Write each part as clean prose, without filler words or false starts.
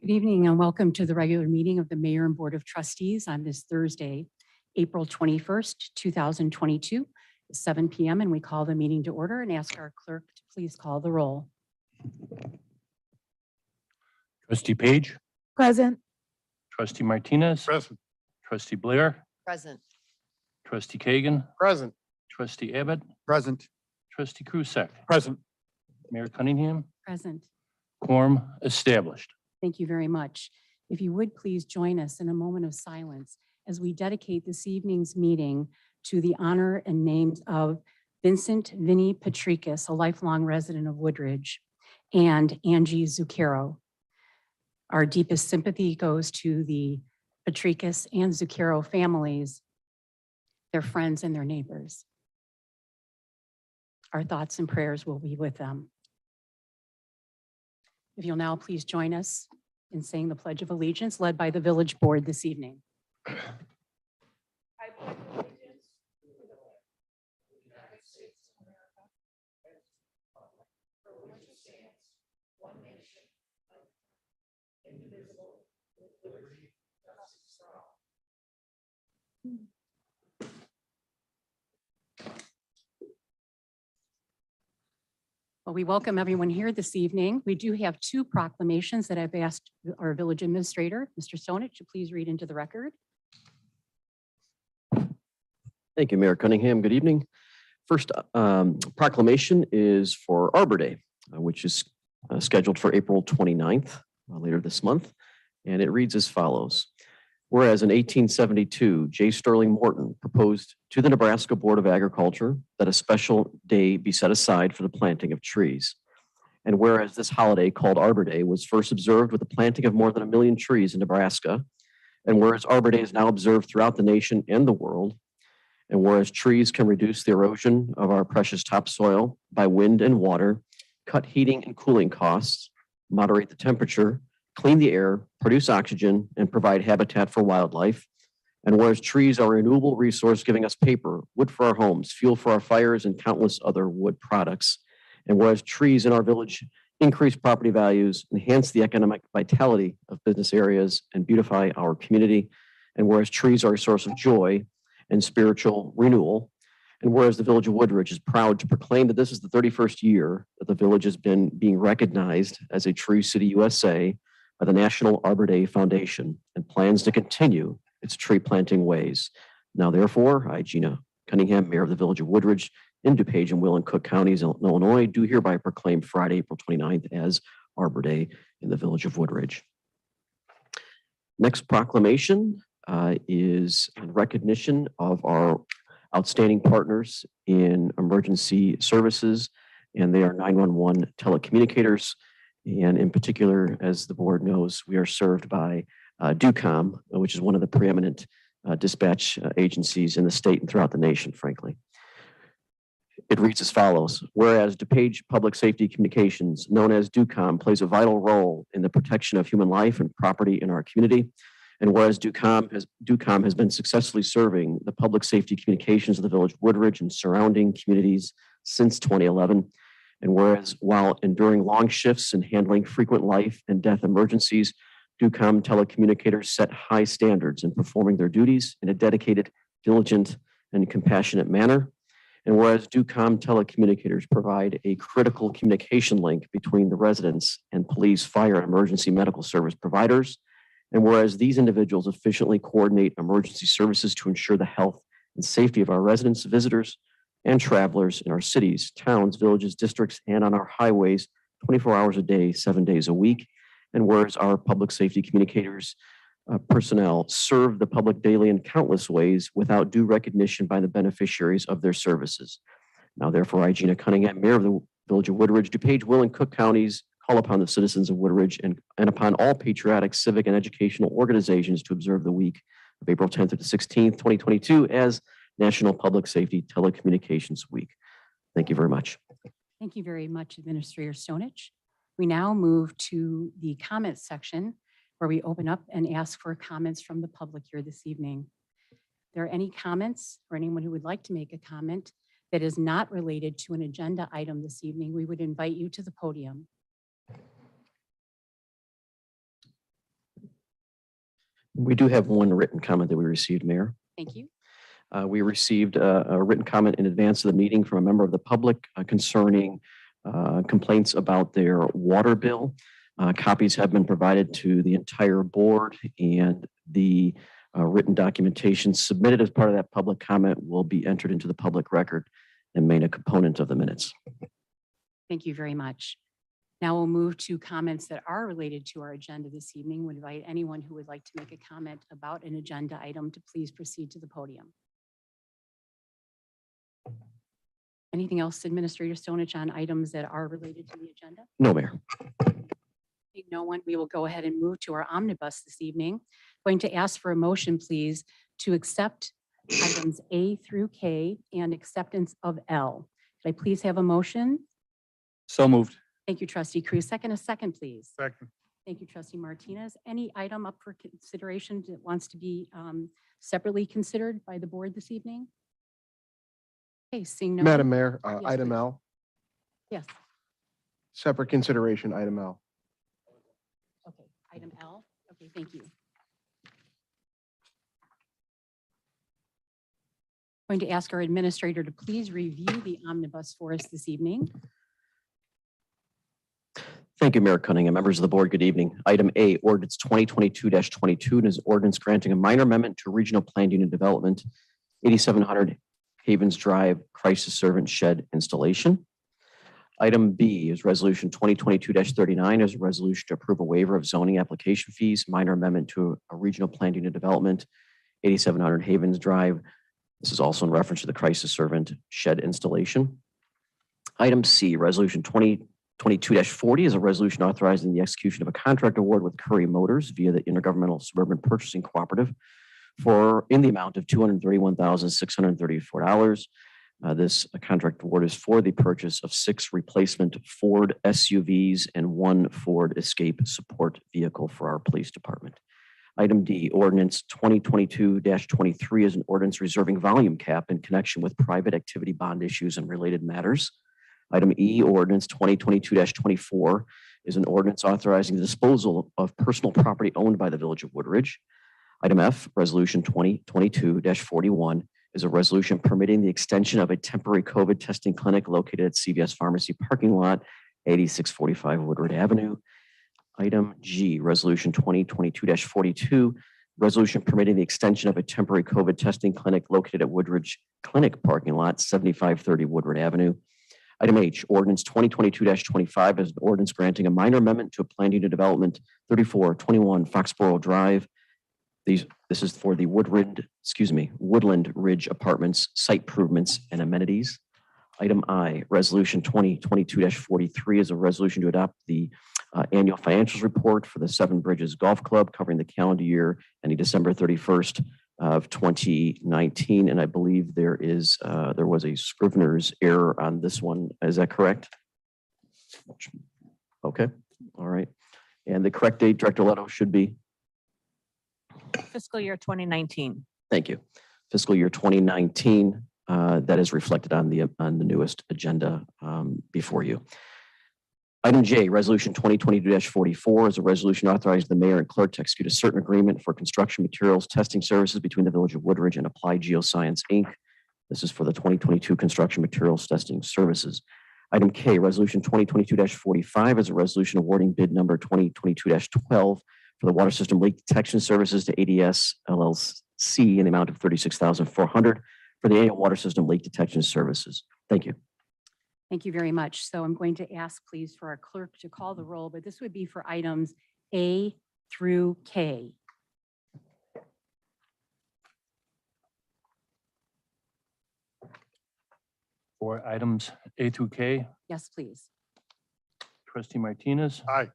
Good evening and welcome to the regular meeting of the Mayor and Board of Trustees on this Thursday, April 21st, 2022, 7 p.m. And we call the meeting to order and ask our clerk to please call the roll. Trustee Page, Present. Trustee Martinez, Present. Trustee Blair, Present. Trustee Kagan, Present. Trustee Abbott, Present. Trustee Krusek, Present. Mayor Cunningham, Present. quorum established. Thank you very much. If you would please join us in a moment of silence as we dedicate this evening's meeting to the honor and names of Vincent Vinnie Patricus, a lifelong resident of Woodridge, and Angie Zucchero. Our deepest sympathy goes to the Patricus and Zucchero families, their friends and their neighbors. Our thoughts and prayers will be with them. If you'll now please join us in saying the Pledge of Allegiance led by the Village Board this evening. I pledge allegiance to the flag of the United States of America, for which it stands, one nation, indivisible, with liberty and justice for all. Well, we welcome everyone here this evening. We do have two proclamations that I've asked our village administrator, Mr. Stonich, to please read into the record. Thank you, Mayor Cunningham. Good evening. First proclamation is for Arbor Day, which is scheduled for April 29th, later this month. And it reads as follows. Whereas in 1872, J. Sterling Morton proposed to the Nebraska Board of Agriculture that a special day be set aside for the planting of trees. And whereas this holiday called Arbor Day was first observed with the planting of more than 1 million trees in Nebraska, and whereas Arbor Day is now observed throughout the nation and the world, and whereas trees can reduce the erosion of our precious topsoil by wind and water, cut heating and cooling costs, moderate the temperature, clean the air, produce oxygen, and provide habitat for wildlife. And whereas trees are a renewable resource giving us paper, wood for our homes, fuel for our fires, and countless other wood products. And whereas trees in our village increase property values, enhance the economic vitality of business areas, and beautify our community. And whereas trees are a source of joy and spiritual renewal. And whereas the Village of Woodridge is proud to proclaim that this is the 31st year that the village has been being recognized as a Tree City USA by the National Arbor Day Foundation and plans to continue its tree planting ways. Now, therefore, I, Gina Cunningham, Mayor of the Village of Woodridge in DuPage and Will and Cook Counties, Illinois, do hereby proclaim Friday, April 29th as Arbor Day in the Village of Woodridge. Next proclamation is in recognition of our outstanding partners in emergency services, and they are 911 telecommunicators. And in particular, as the board knows, we are served by DUCOM, which is one of the preeminent dispatch agencies in the state and throughout the nation, frankly. It reads as follows. Whereas DuPage Public Safety Communications, known as DUCOM, plays a vital role in the protection of human life and property in our community. And whereas DUCOM has been successfully serving the public safety communications of the Village of Woodridge and surrounding communities since 2011. And whereas while enduring long shifts and handling frequent life and death emergencies, DUCOM telecommunicators set high standards in performing their duties in a dedicated, diligent, and compassionate manner. And whereas DUCOM telecommunicators provide a critical communication link between the residents and police, fire, and emergency medical service providers. And whereas these individuals efficiently coordinate emergency services to ensure the health and safety of our residents, visitors, and travelers in our cities, towns, villages, districts, and on our highways 24 hours a day, 7 days a week. And whereas our public safety communicators personnel serve the public daily in countless ways without due recognition by the beneficiaries of their services. Now, therefore, I, Gina Cunningham, Mayor of the Village of Woodridge, DuPage, Will, and Cook Counties, call upon the citizens of Woodridge and upon all patriotic, civic, and educational organizations to observe the week of April 10th to the 16th, 2022 as National Public Safety Telecommunications Week. Thank you very much. Thank you very much, Administrator Stonich. We now move to the comments section where we open up and ask for comments from the public here this evening. If there are any comments or anyone who would like to make a comment that is not related to an agenda item this evening, we would invite you to the podium. We do have one written comment that we received, Mayor. Thank you. We received a written comment in advance of the meeting from a member of the public concerning complaints about their water bill. Copies have been provided to the entire board, and the written documentation submitted as part of that public comment will be entered into the public record and made a component of the minutes. Thank you very much. Now we'll move to comments that are related to our agenda this evening. Would invite anyone who would like to make a comment about an agenda item to please proceed to the podium. Anything else, Administrator Stonich, on items that are related to the agenda? No, Mayor. Seeing no one, we will go ahead and move to our omnibus this evening. Going to ask for a motion, please, to accept items A through K and acceptance of L. Could I please have a motion? So moved. Thank you, Trustee Cruz. A second, please. Second. Thank you, Trustee Martinez. Any item up for consideration that wants to be separately considered by the board this evening? Okay, seeing no. Madam Mayor, Yes, item please. L, Yes, separate consideration, item L. okay, item L. Okay, thank you. Going to ask our administrator to please review the omnibus for us this evening. Thank you, Mayor Cunningham. Members of the board, good evening. Item A, ordinance 2022-22, and is ordinance granting a minor amendment to regional planned unit development, 8700 Havens Drive Crisis Servant Shed installation. Item B is resolution 2022-39, is a resolution to approve a waiver of zoning application fees, minor amendment to a regional planned unit development, 8700 Havens Drive. This is also in reference to the Crisis Servant Shed installation. Item C, resolution 2022-40 is a resolution authorizing the execution of a contract award with Curry Motors via the Intergovernmental Suburban Purchasing Cooperative in the amount of $231,634. This contract award is for the purchase of 6 replacement Ford SUVs and 1 Ford Escape support vehicle for our police department. Item D, ordinance 2022-23 is an ordinance reserving volume cap in connection with private activity bond issues and related matters. Item E, ordinance 2022-24 is an ordinance authorizing the disposal of personal property owned by the Village of Woodridge. Item F, resolution 2022-41 is a resolution permitting the extension of a temporary COVID testing clinic located at CVS Pharmacy parking lot, 8645 Woodward Avenue. Item G, resolution 2022-42, resolution permitting the extension of a temporary COVID testing clinic located at Woodridge Clinic parking lot, 7530 Woodward Avenue. Item H, ordinance 2022-25 is an ordinance granting a minor amendment to a planned unit development, 3421 Foxborough Drive. This is for the Woodland Ridge Apartments, site improvements and amenities. Item I, resolution 2022-43 is a resolution to adopt the annual financials report for the Seven Bridges Golf Club covering the calendar year ending December 31st of 2019. And I believe there was a scrivener's error on this one. Is that correct? Okay, all right. And the correct date, Director Leto, should be? Fiscal year 2019. Thank you. Fiscal year 2019, that is reflected on the newest agenda before you. Item J, resolution 2022-44 is a resolution authorizing the mayor and clerk to execute a certain agreement for construction materials testing services between the Village of Woodridge and Applied Geoscience, Inc. This is for the 2022 construction materials testing services. Item K, resolution 2022-45 is a resolution awarding bid number 2022-12 for the water system leak detection services to ADS LLC in the amount of $36,400 for the annual water system leak detection services. Thank you. Thank you very much. So I'm going to ask, please, for our clerk to call the roll, but this would be for items A through K. For items A through K, Yes, please. Trustee Martinez. Aye.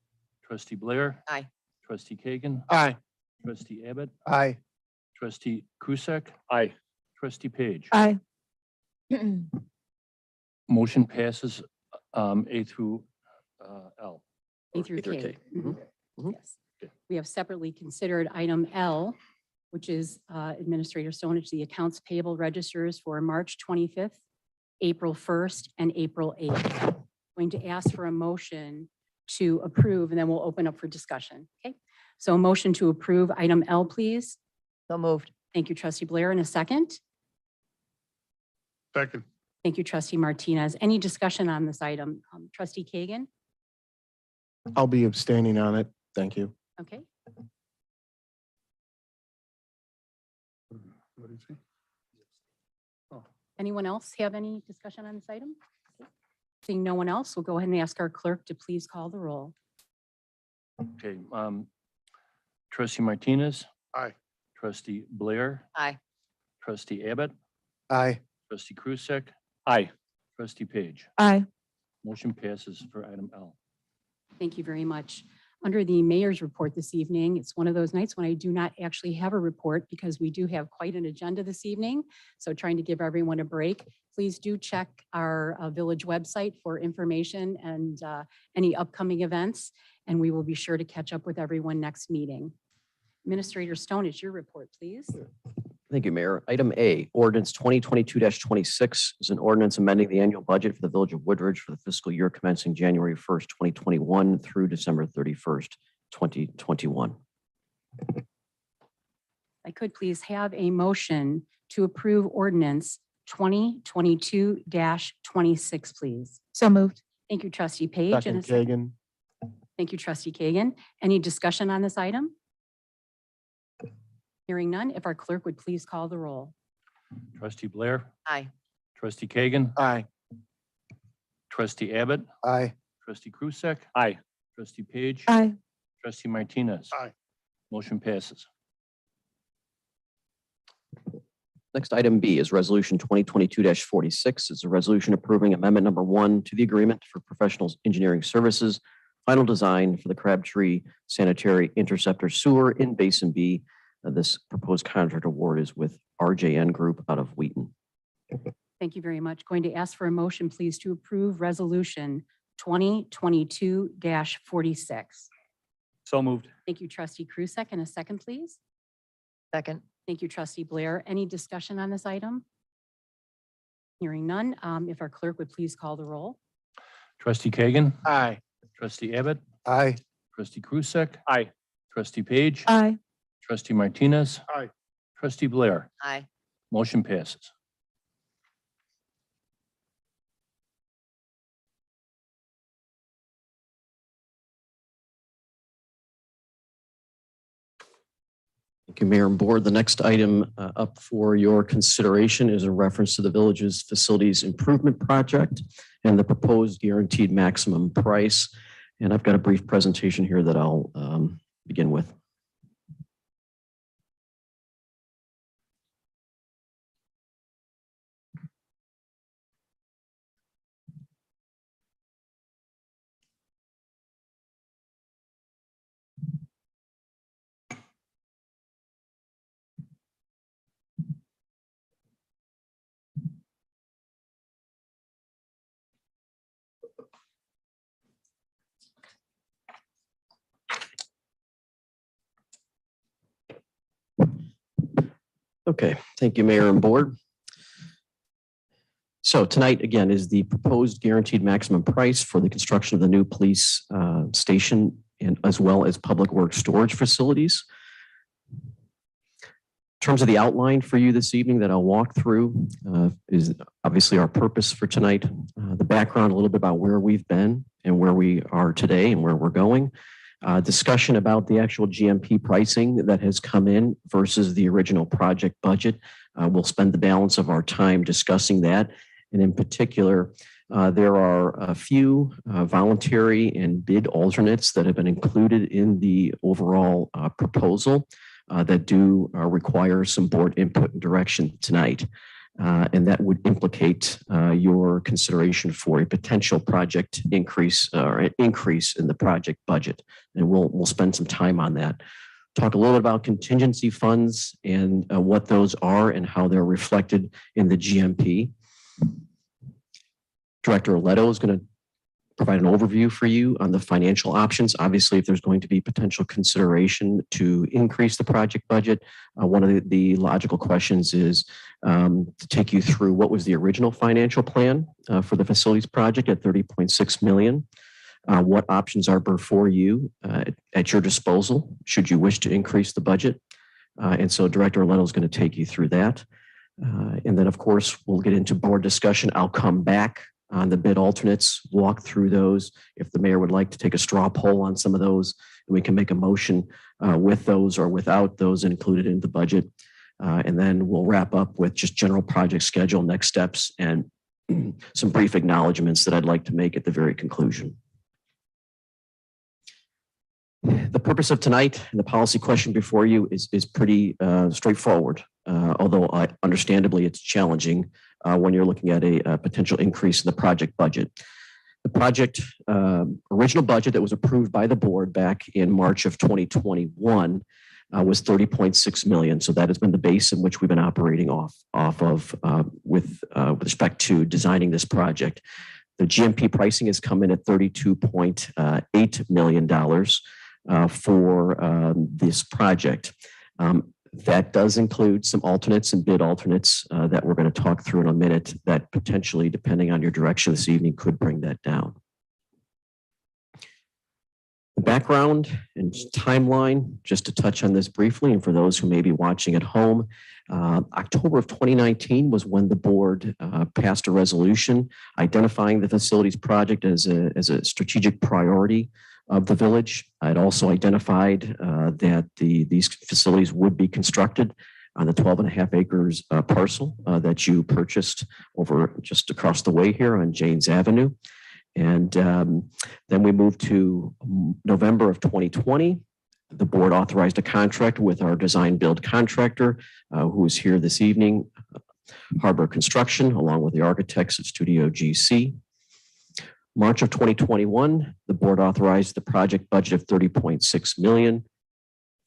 Trustee Blair. Aye. Trustee Kagan. Aye. Trustee Abbott. Aye. Trustee Krusek. Aye. Trustee Page. Aye. Motion passes A through L. A through Either K. K. Mhm. Mhm. Yes. We have separately considered item L, which is Administrator Stonich, the accounts payable registers for March 25th, April 1st, and April 8th. Going to ask for a motion to approve, and then we'll open up for discussion. Okay. So a motion to approve item L, please. So moved. Thank you, trustee Blair. In a second. Second. Thank you, trustee Martinez. Any discussion on this item? Trustee Kagan? I'll be abstaining on it. Thank you. Okay. What do you say? Anyone else have any discussion on this item? Okay. Seeing no one else, we'll go ahead and ask our clerk to please call the roll. Okay. Trustee Martinez. Aye. Trustee Blair. Aye. Trustee Abbott. Aye. Trustee Krusek. Aye. Trustee Page. Aye. Motion passes for item L. Thank you very much. Under the mayor's report this evening, it's one of those nights when I do not actually have a report because we do have quite an agenda this evening. So trying to give everyone a break. Please do check our village website for information and any upcoming events. And we will be sure to catch up with everyone next meeting. Administrator Stone, it's your report, please. Thank you, Mayor. Item A, ordinance 2022-26 is an ordinance amending the annual budget for the Village of Woodridge for the fiscal year commencing January 1st, 2021 through December 31st, 2021. I could please have a motion to approve ordinance 2022-26, please. So moved. Thank you, trustee Page. And Second, a Kagan. Thank you, trustee Kagan. Any discussion on this item? Hearing none, if our clerk would please call the roll. Trustee Blair. Aye. Trustee Kagan. Aye. Trustee Abbott. Aye. Trustee Krusek. Aye. Trustee Page. Aye. Trustee Martinez. Aye. Motion passes. Next, item B is resolution 2022-46. It's a resolution approving amendment number 1 to the agreement for professional engineering services, final design for the Crabtree Sanitary Interceptor Sewer in Basin B. This proposed contract award is with RJN Group out of Wheaton. Thank you very much. Going to ask for a motion, please, to approve resolution 2022-46. So moved. Thank you, trustee Krusek. And a second, please. Second. Thank you, trustee Blair. Any discussion on this item? Hearing none, if our clerk would please call the roll. Trustee Kagan. Aye. Trustee Abbott. Aye. Trustee Krusek. Aye. Trustee Page. Aye. Trustee Martinez. Aye. Trustee Blair. Aye. Motion passes. Thank you, Mayor and Board. The next item up for your consideration is a reference to the village's facilities improvement project and the proposed guaranteed maximum price. And I've got a brief presentation here that I'll begin with. Okay, thank you, Mayor and Board. So tonight, again, is the proposed guaranteed maximum price for the construction of the new police station and as well as public works storage facilities. In terms of the outline for you this evening that I'll walk through is obviously our purpose for tonight, the background, a little bit about where we've been and where we are today and where we're going. Discussion about the actual GMP pricing that has come in versus the original project budget. We'll spend the balance of our time discussing that. And in particular, there are a few voluntary and bid alternates that have been included in the overall proposal that do require some board input and direction tonight. And that would implicate your consideration for a potential project increase or an increase in the project budget. And we'll spend some time on that. Talk a little bit about contingency funds and what those are and how they're reflected in the GMP. Director Leto is going to provide an overview for you on the financial options. Obviously, if there's going to be potential consideration to increase the project budget, one of the logical questions is to take you through what was the original financial plan for the facilities project at $30.6 million. what options are before you at your disposal, should you wish to increase the budget. And so Director Leno is going to take you through that. And then, of course, we'll get into board discussion. I'll come back on the bid alternates, walk through those. If the mayor would like to take a straw poll on some of those, we can make a motion with those or without those included in the budget. And then we'll wrap up with just general project schedule, next steps, and some brief acknowledgments that I'd like to make at the very conclusion. The purpose of tonight and the policy question before you is pretty straightforward, although understandably it's challenging when you're looking at a potential increase in the project budget. The project original budget that was approved by the board back in March of 2021 was 30.6 million. So that has been the base in which we've been operating off of with respect to designing this project. The Gmp pricing has come in at $32.8 million for this project. That does include some alternates and bid alternates that we're going to talk through in a minute that potentially, depending on your direction this evening, could bring that down. The background and timeline, just to touch on this briefly, and for those who may be watching at home, October of 2019 was when the board passed a resolution identifying the facilities project as a strategic priority of the village. I'd also identified that these facilities would be constructed on the 12.5 acres parcel that you purchased over just across the way here on Janes Avenue. And then we moved to November of 2020. The board authorized a contract with our design build contractor who is here this evening, Arbor Construction, along with the architects of Studio GC. March of 2021, the board authorized the project budget of 30.6 million.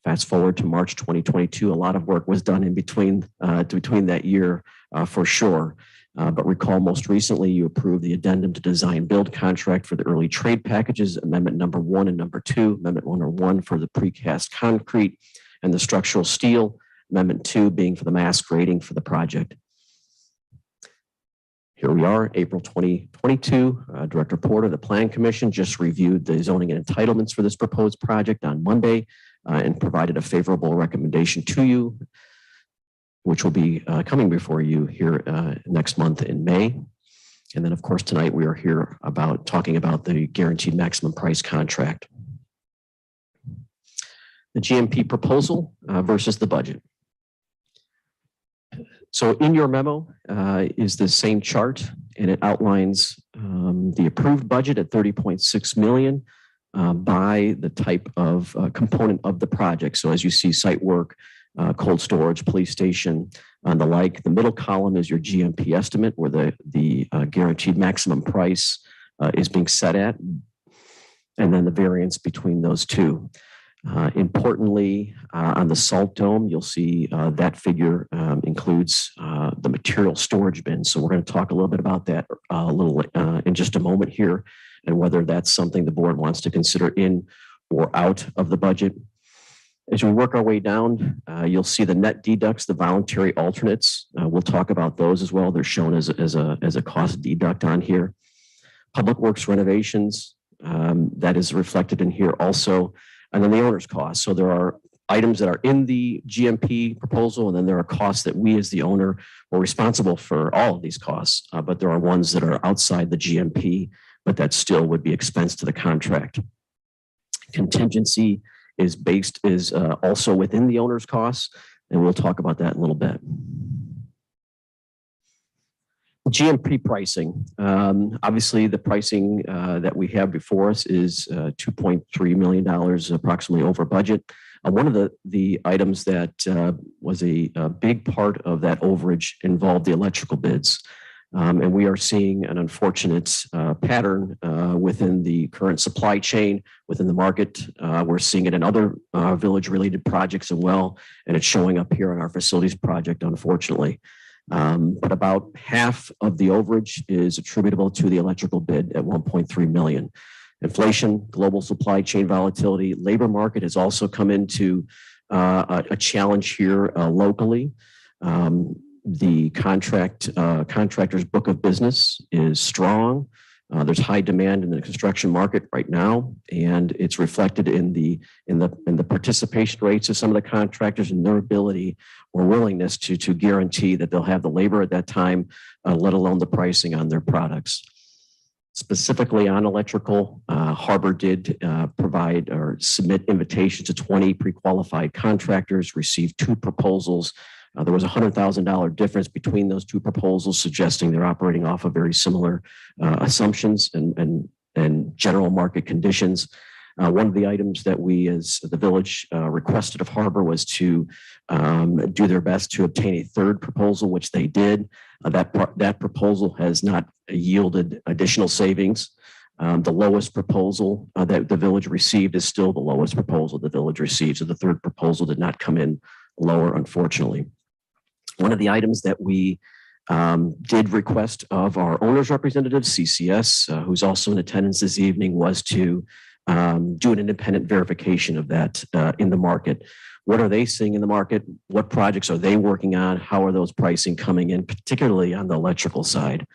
Fast forward to March 2022, a lot of work was done in between that year for sure. But recall most recently you approved the addendum to design build contract for the early trade packages, amendment number 1 and number 2, amendment 1 for the precast concrete and the structural steel, amendment 2 being for the mass grading for the project. Here we are, April 2022. Director Porter, the Plan Commission, just reviewed the zoning and entitlements for this proposed project on Monday and provided a favorable recommendation to you, which will be coming before you here next month in May. And then, of course, tonight we are here talking about the guaranteed maximum price contract. The GMP proposal versus the budget. So in your memo is the same chart, and it outlines the approved budget at 30.6 million by the type of component of the project. So as you see, site work, cold storage, police station, and the like. The middle column is your GMP estimate, where the guaranteed maximum price is being set at, and then the variance between those two. Importantly, on the salt dome, you'll see that figure includes the material storage bin. So we're going to talk a little bit about that in just a moment here, and whether that's something the board wants to consider in or out of the budget. As we work our way down, you'll see the net deducts, the voluntary alternates. We'll talk about those as well. They're shown as a cost deduct on here. Public works renovations, that is reflected in here also. And then the owner's costs. So there are items that are in the GMP proposal, and then there are costs that we as the owner are responsible for all of these costs, but there are ones that are outside the GMP, but that still would be expense to the contract. Contingency is also within the owner's costs, and we'll talk about that in a little bit. GMP pricing. Obviously, the pricing that we have before us is $2.3 million, approximately over budget. One of the items that was a big part of that overage involved the electrical bids. And we are seeing an unfortunate pattern within the current supply chain, within the market. We're seeing it in other village-related projects as well, and it's showing up here on our facilities project, unfortunately. But about half of the overage is attributable to the electrical bid at 1.3 million. Inflation, global supply chain volatility, labor market has also come into a challenge here locally. The contractor's book of business is strong. There's high demand in the construction market right now, and it's reflected in the participation rates of some of the contractors and their ability or willingness to guarantee that they'll have the labor at that time, let alone the pricing on their products. Specifically on electrical, Arbor did provide or submit invitations to 20 pre-qualified contractors, received 2 proposals. There was a $100,000 difference between those 2 proposals, suggesting they're operating off of very similar assumptions and general market conditions. One of the items that we as the village requested of Arbor was to do their best to obtain a 3rd proposal, which they did. That proposal has not yielded additional savings. The lowest proposal that the village received is still the lowest proposal the village received. So the 3rd proposal did not come in lower, unfortunately. One of the items that we did request of our owner's representative, CCS, who's also in attendance this evening, was to do an independent verification of that in the market. What are they seeing in the market? What projects are they working on? How are those pricing coming in, particularly on the electrical side?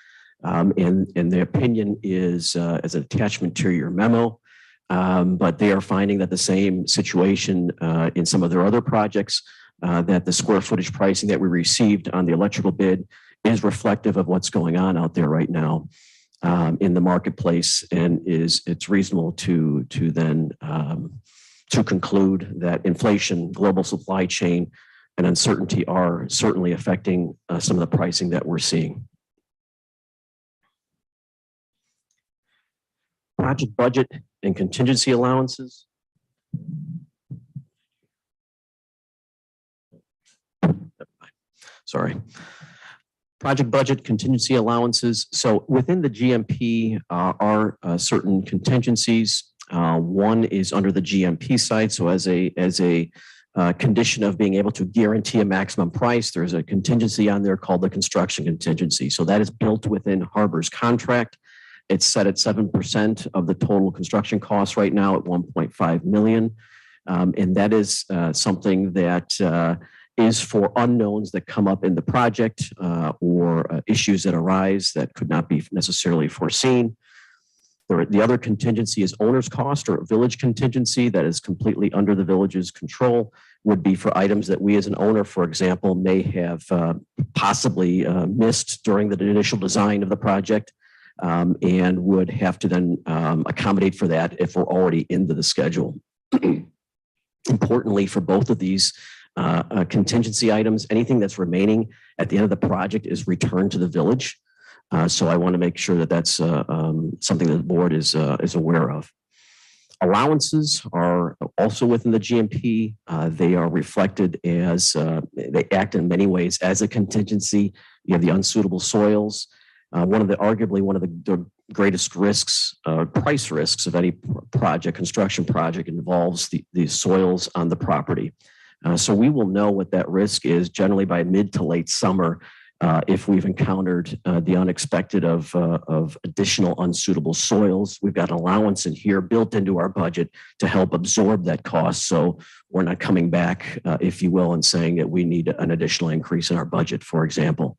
And the opinion is as an attachment to your memo, but they are finding that the same situation in some of their other projects, that the square footage pricing that we received on the electrical bid is reflective of what's going on out there right now in the marketplace, and it's reasonable to then to conclude that inflation, global supply chain, and uncertainty are certainly affecting some of the pricing that we're seeing. Project budget and contingency allowances. Sorry. Project budget, contingency allowances. So within the GMP are certain contingencies. One is under the GMP side. So as a condition of being able to guarantee a maximum price, there's a contingency on there called the construction contingency. So that is built within Arbor's contract. It's set at 7% of the total construction costs right now at $1.5 million. And that is something that is for unknowns that come up in the project or issues that arise that could not be necessarily foreseen. The other contingency is owner's cost or village contingency that is completely under the village's control, would be for items that we as an owner, for example, may have possibly missed during the initial design of the project and would have to then accommodate for that if we're already into the schedule. Importantly, for both of these contingency items, anything that's remaining at the end of the project is returned to the village. So I want to make sure that that's something that the board is aware of. Allowances are also within the GMP. They are reflected as, they act in many ways as a contingency. You have the unsuitable soils. Arguably one of the greatest risks, price risks of any project, construction project, involves the soils on the property. So we will know what that risk is generally by mid to late summer if we've encountered the unexpected of additional unsuitable soils. We've got an allowance in here built into our budget to help absorb that cost. So we're not coming back, if you will, and saying that we need an additional increase in our budget, for example.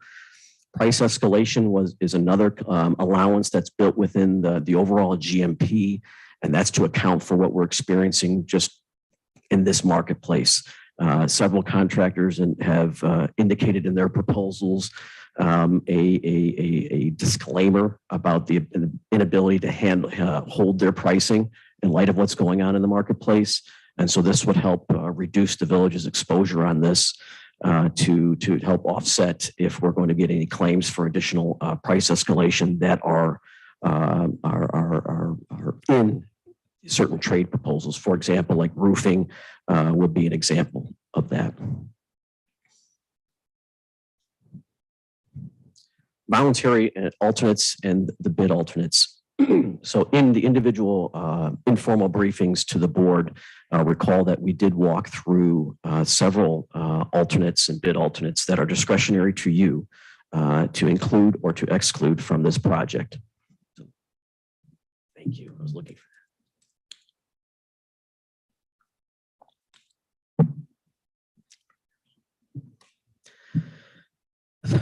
Price escalation is another allowance that's built within the overall GMP, and that's to account for what we're experiencing just in this marketplace. Several contractors have indicated in their proposals a disclaimer about the inability to hold their pricing in light of what's going on in the marketplace. And so this would help reduce the village's exposure on this to help offset if we're going to get any claims for additional price escalation that are in certain trade proposals. For example, like roofing would be an example of that. Voluntary alternates and the bid alternates. So in the individual informal briefings to the board, recall that we did walk through several alternates and bid alternates that are discretionary to you to include or to exclude from this project. Thank you. I was looking for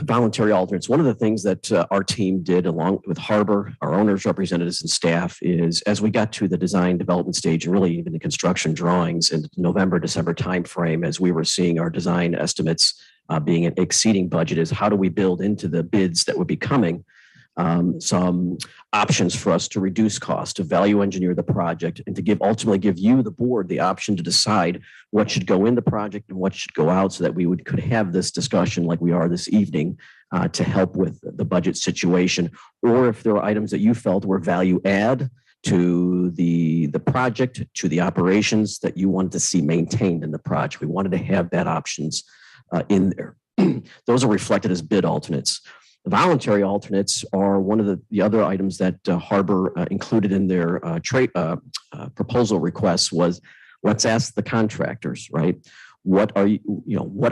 voluntary alternates. One of the things that our team did along with Arbor, our owners, representatives, and staff is as we got to the design development stage and really even the construction drawings in November, December timeframe, as we were seeing our design estimates being exceeding budget, is how do we build into the bids that would be coming some options for us to reduce cost, to value engineer the project, and to ultimately give you, the board, the option to decide what should go in the project and what should go out, so that we could have this discussion like we are this evening to help with the budget situation, or if there are items that you felt were value add to the project, to the operations that you wanted to see maintained in the project. We wanted to have that options in there. Those are reflected as bid alternates. The voluntary alternates are one of the other items that Arbor included in their proposal requests. Was, let's ask the contractors, right? What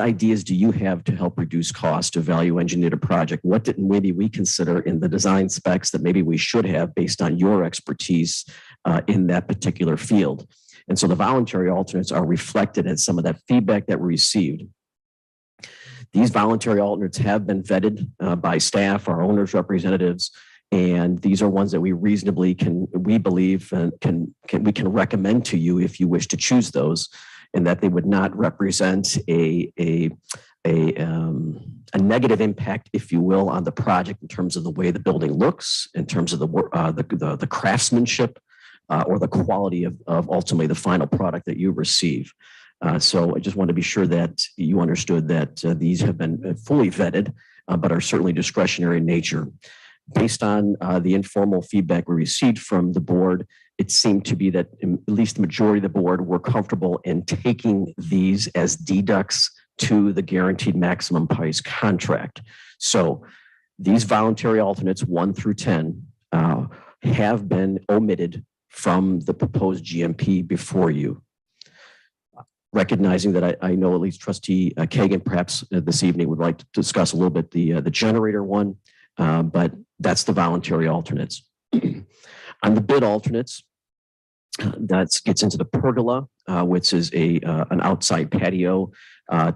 ideas do you have to help reduce cost, to value engineer the project? What didn't maybe we consider in the design specs that maybe we should have based on your expertise in that particular field? And so the voluntary alternates are reflected as some of that feedback that we received. These voluntary alternates have been vetted by staff, our owners' representatives, and these are ones that we reasonably we believe we can recommend to you if you wish to choose those, and that they would not represent a negative impact, if you will, on the project in terms of the way the building looks, in terms of the craftsmanship, or the quality of ultimately the final product that you receive. So I just want to be sure that you understood that these have been fully vetted, but are certainly discretionary in nature. Based on the informal feedback we received from the board, it seemed to be that at least the majority of the board were comfortable in taking these as deducts to the guaranteed maximum price contract. So these voluntary alternates 1 through 10 have been omitted from the proposed GMP before you. Recognizing that I know at least Trustee Kagan perhaps this evening would like to discuss a little bit the generator one, but that's the voluntary alternates. On the bid alternates, that gets into the pergola, which is an outside patio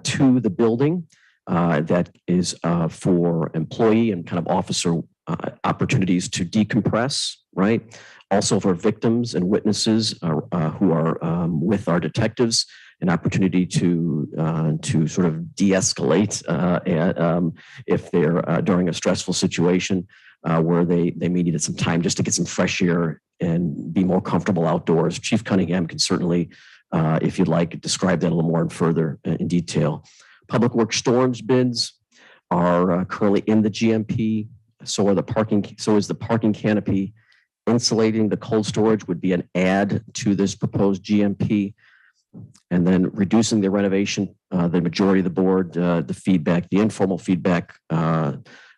to the building that is for employee and kind of officer opportunities to decompress, right? Also for victims and witnesses who are with our detectives, an opportunity to sort of de-escalate if they're during a stressful situation where they may need some time just to get some fresh air and be more comfortable outdoors. Chief Cunningham can certainly, if you'd like, describe that a little more further in detail. Public Works storms bids are currently in the GMP. So is the parking canopy. Insulating the cold storage would be an add to this proposed GMP. And then reducing the renovation, the majority of the board, the informal feedback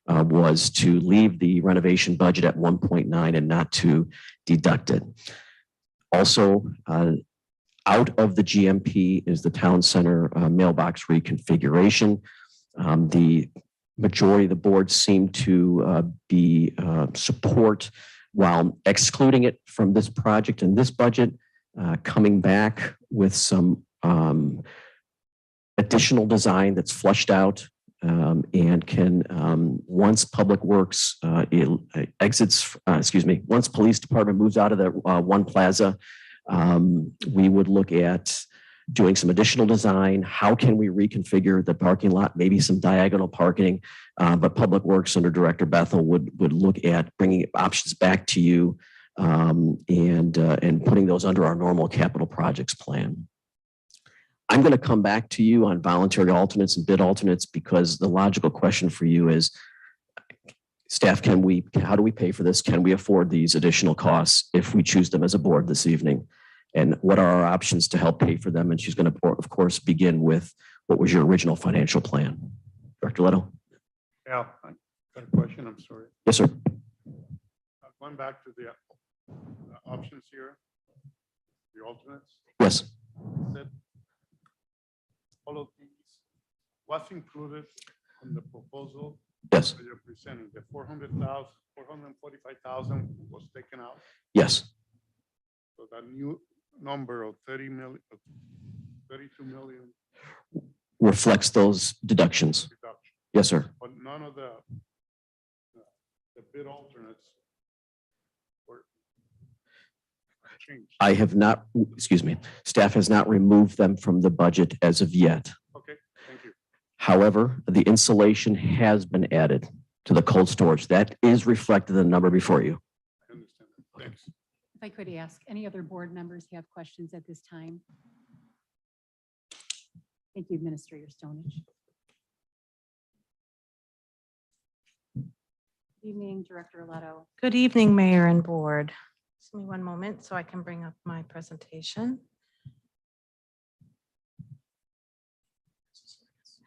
was to leave the renovation budget at 1.9 and not to deduct it. Also, out of the GMP is the town center mailbox reconfiguration. The majority of the board seemed to be support, while excluding it from this project and this budget, coming back with some additional design that's flushed out and can, once Public Works once Police Department moves out of the one plaza, we would look at doing some additional design. How can we reconfigure the parking lot? Maybe some diagonal parking, but Public Works under Director Bethel would look at bringing options back to you and putting those under our normal capital projects plan. I'm going to come back to you on voluntary alternates and bid alternates, because the logical question for you is, staff, how do we pay for this? Can we afford these additional costs if we choose them as a board this evening? And what are our options to help pay for them? And she's going to, of course, begin with what was your original financial plan. Director Leto. Yeah, I got a question. I'm sorry. Yes, sir. Going back to the options here, the alternates. Yes. That all of these was included in the proposal. Yes. That you're presenting. The 445,000 was taken out. Yes. So that new number of 32 million Reflects those deductions. reduction. Yes, sir. but none of the bid alternates were changed. I have not, excuse me, staff has not removed them from the budget as of yet. Okay, thank you. However, the insulation has been added to the cold storage. That is reflected in the number before you. I understand. Thanks. If I could ask, any other board members have questions at this time? Thank you, Administrator Stonich. Good evening, Director Leto. Good evening, Mayor and Board. Just give me one moment so I can bring up my presentation.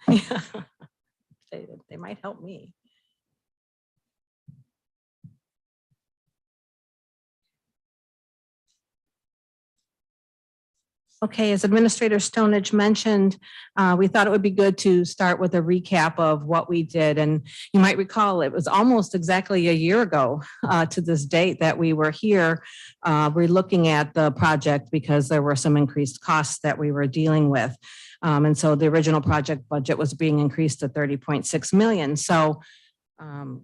They might help me. Okay, as Administrator Stonage mentioned, we thought it would be good to start with a recap of what we did. And you might recall it was almost exactly a year ago to this date that we were here. We're looking at the project because there were some increased costs that we were dealing with. And so the original project budget was being increased to 30.6 million. So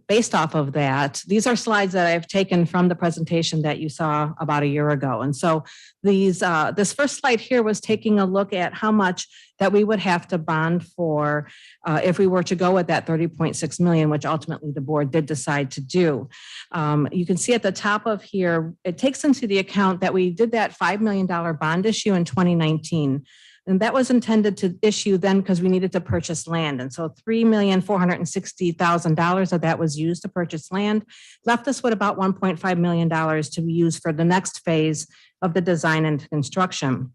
based off of that, these are slides that I've taken from the presentation that you saw about a year ago. And so these, this first slide here was taking a look at how much that we would have to bond for if we were to go with that 30.6 million, which ultimately the board did decide to do. You can see at the top of here, it takes into the account that we did that $5 million bond issue in 2019. And that was intended to issue then because we needed to purchase land. And so $3,460,000 of that was used to purchase land, left us with about $1.5 million to be used for the next phase of the design and construction.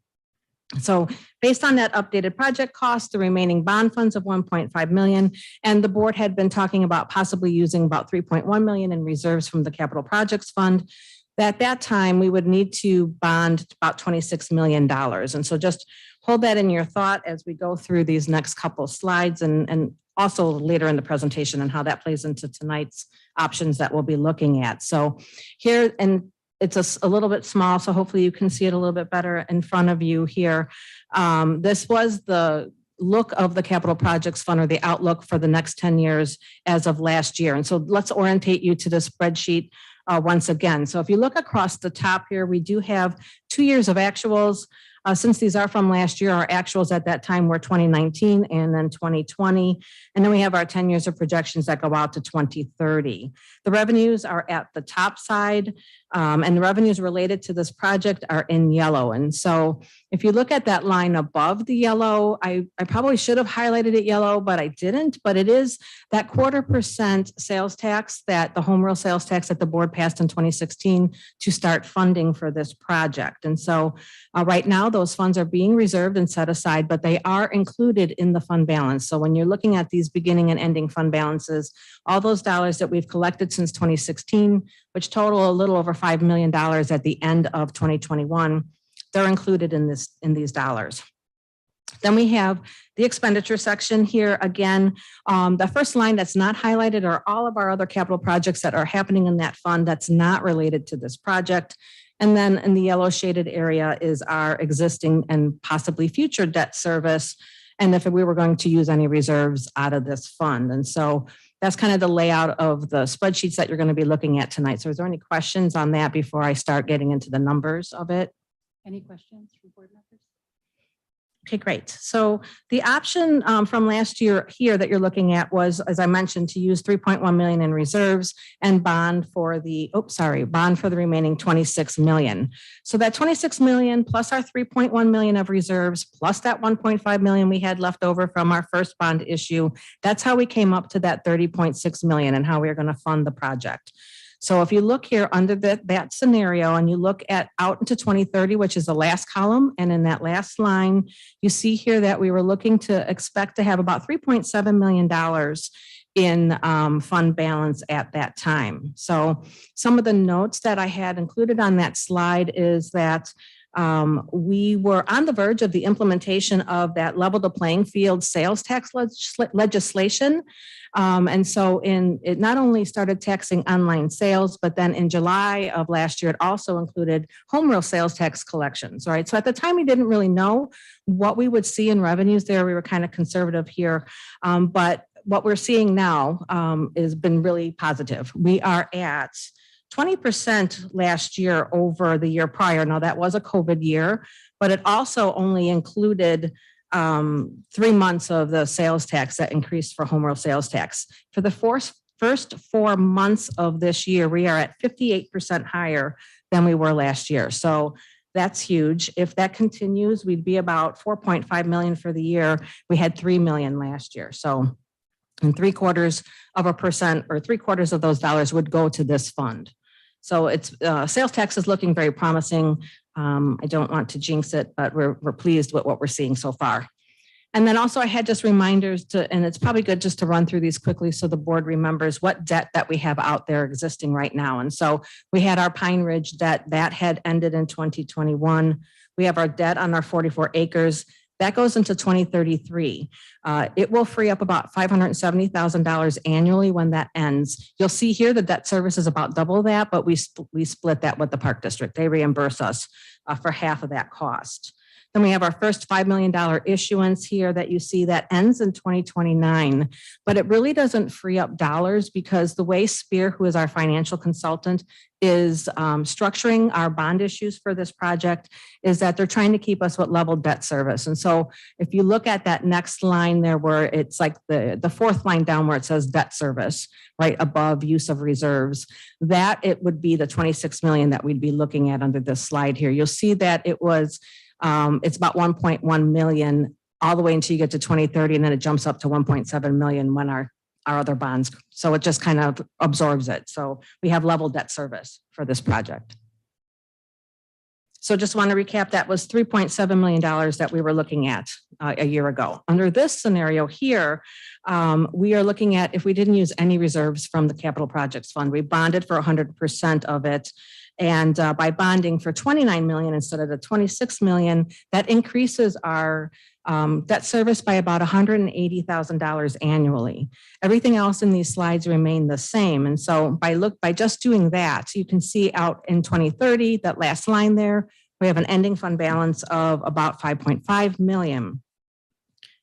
So based on that updated project cost, the remaining bond funds of 1.5 million, and the board had been talking about possibly using about 3.1 million in reserves from the capital projects fund. At that time, we would need to bond about $26 million. And so just hold that in your thought as we go through these next couple slides and also later in the presentation and how that plays into tonight's options that we'll be looking at. So here, and it's a little bit small, so hopefully you can see it a little bit better in front of you here. This was the look of the capital projects fund or the outlook for the next 10 years as of last year. And so let's orientate you to the spreadsheet once again. So if you look across the top here, we do have 2 years of actuals. Since these are from last year, our actuals at that time were 2019 and then 2020. And then we have our 10 years of projections that go out to 2030. The revenues are at the top side, and the revenues related to this project are in yellow. And so if you look at that line above the yellow, I probably should have highlighted it yellow, but I didn't. But it is that 0.25% sales tax, that the home rule sales tax that the board passed in 2016 to start funding for this project. And so right now, those funds are being reserved and set aside, but they are included in the fund balance. So when you're looking at these beginning and ending fund balances, all those dollars that we've collected since 2016, which total a little over $5 million at the end of 2021, they're included in these dollars. Then we have the expenditure section here. Again, the first line that's not highlighted are all of our other capital projects that are happening in that fund that's not related to this project. And then in the yellow shaded area is our existing and possibly future debt service. And if we were going to use any reserves out of this fund. And so that's kind of the layout of the spreadsheets that you're going to be looking at tonight. So is there any questions on that before I start getting into the numbers of it? Any questions from board members? Okay, great. So the option from last year here that you're looking at was, as I mentioned, to use 3.1 million in reserves and bond for the, bond for the remaining 26 million. So that 26 million plus our 3.1 million of reserves, plus that 1.5 million we had left over from our first bond issue, that's how we came up to that 30.6 million and how we're going to fund the project. So if you look here under that scenario and you look at out into 2030, which is the last column, and in that last line, you see here that we were looking to expect to have about $3.7 million in fund balance at that time. So some of the notes that I had included on that slide is that we were on the verge of the implementation of that level the playing field sales tax legislation. And so it not only started taxing online sales, but then in July of last year, it also included home rule sales tax collections, right? So at the time, we didn't really know what we would see in revenues there. We were kind of conservative here. But what we're seeing now has been really positive. We are at 20% last year over the year prior. Now, that was a COVID year, but it also only included 3 months of the sales tax that increased for home rule sales tax. For the first 4 months of this year, we are at 58% higher than we were last year. So that's huge. If that continues, we'd be about 4.5 million for the year. We had 3 million last year. So, and 0.75% or 3/4 of those dollars would go to this fund. So it's sales tax is looking very promising. I don't want to jinx it, but we're pleased with what we're seeing so far. And then also I had just reminders and it's probably good just to run through these quickly so the board remembers what debt that we have out there existing right now. And so we had our Pine Ridge debt that had ended in 2021. We have our debt on our 44 acres. That goes into 2033. It will free up about $570,000 annually when that ends. You'll see here the debt service is about double that, but we split that with the Park District. They reimburse us for half of that cost. Then we have our first $5 million issuance here that you see that ends in 2029, but it really doesn't free up dollars because the way Spear, who is our financial consultant, is structuring our bond issues for this project is that they're trying to keep us with level debt service. And so if you look at that next line there where it's like the fourth line down where it says debt service, right above use of reserves, that it would be the 26 million that we'd be looking at under this slide here. You'll see that it was it's about 1.1 million all the way until you get to 2030, and then it jumps up to 1.7 million when our other bonds. So it just kind of absorbs it. So we have level debt service for this project. So just want to recap, that was $3.7 million that we were looking at a year ago. Under this scenario here, we are looking at if we didn't use any reserves from the Capital Projects Fund, we bonded for 100% of it. And by bonding for 29 million instead of the 26 million, that increases our debt service by about $180,000 annually. Everything else in these slides remain the same. And so by just doing that, you can see out in 2030, that last line there, we have an ending fund balance of about 5.5 million.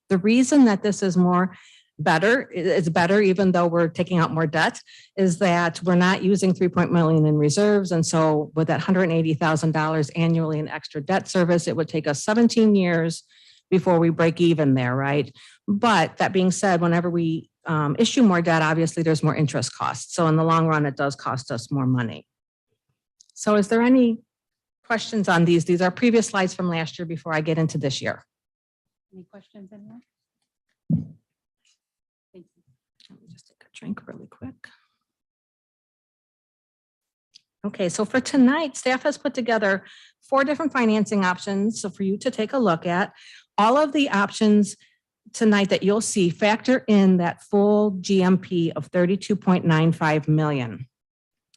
The reason that this is it's better, even though we're taking out more debt, is that we're not using 3 million in reserves. And so with that $180,000 annually in extra debt service, it would take us 17 years before we break even there, right? But that being said, whenever we issue more debt, obviously there's more interest costs. So in the long run, it does cost us more money. So is there any questions on these? These are previous slides from last year before I get into this year. Any questions, anyone? Thank you. Let me just take a drink really quick. Okay, so for tonight, staff has put together 4 different financing options so for you to take a look at. All of the options tonight that you'll see factor in that full GMP of 32.95 million.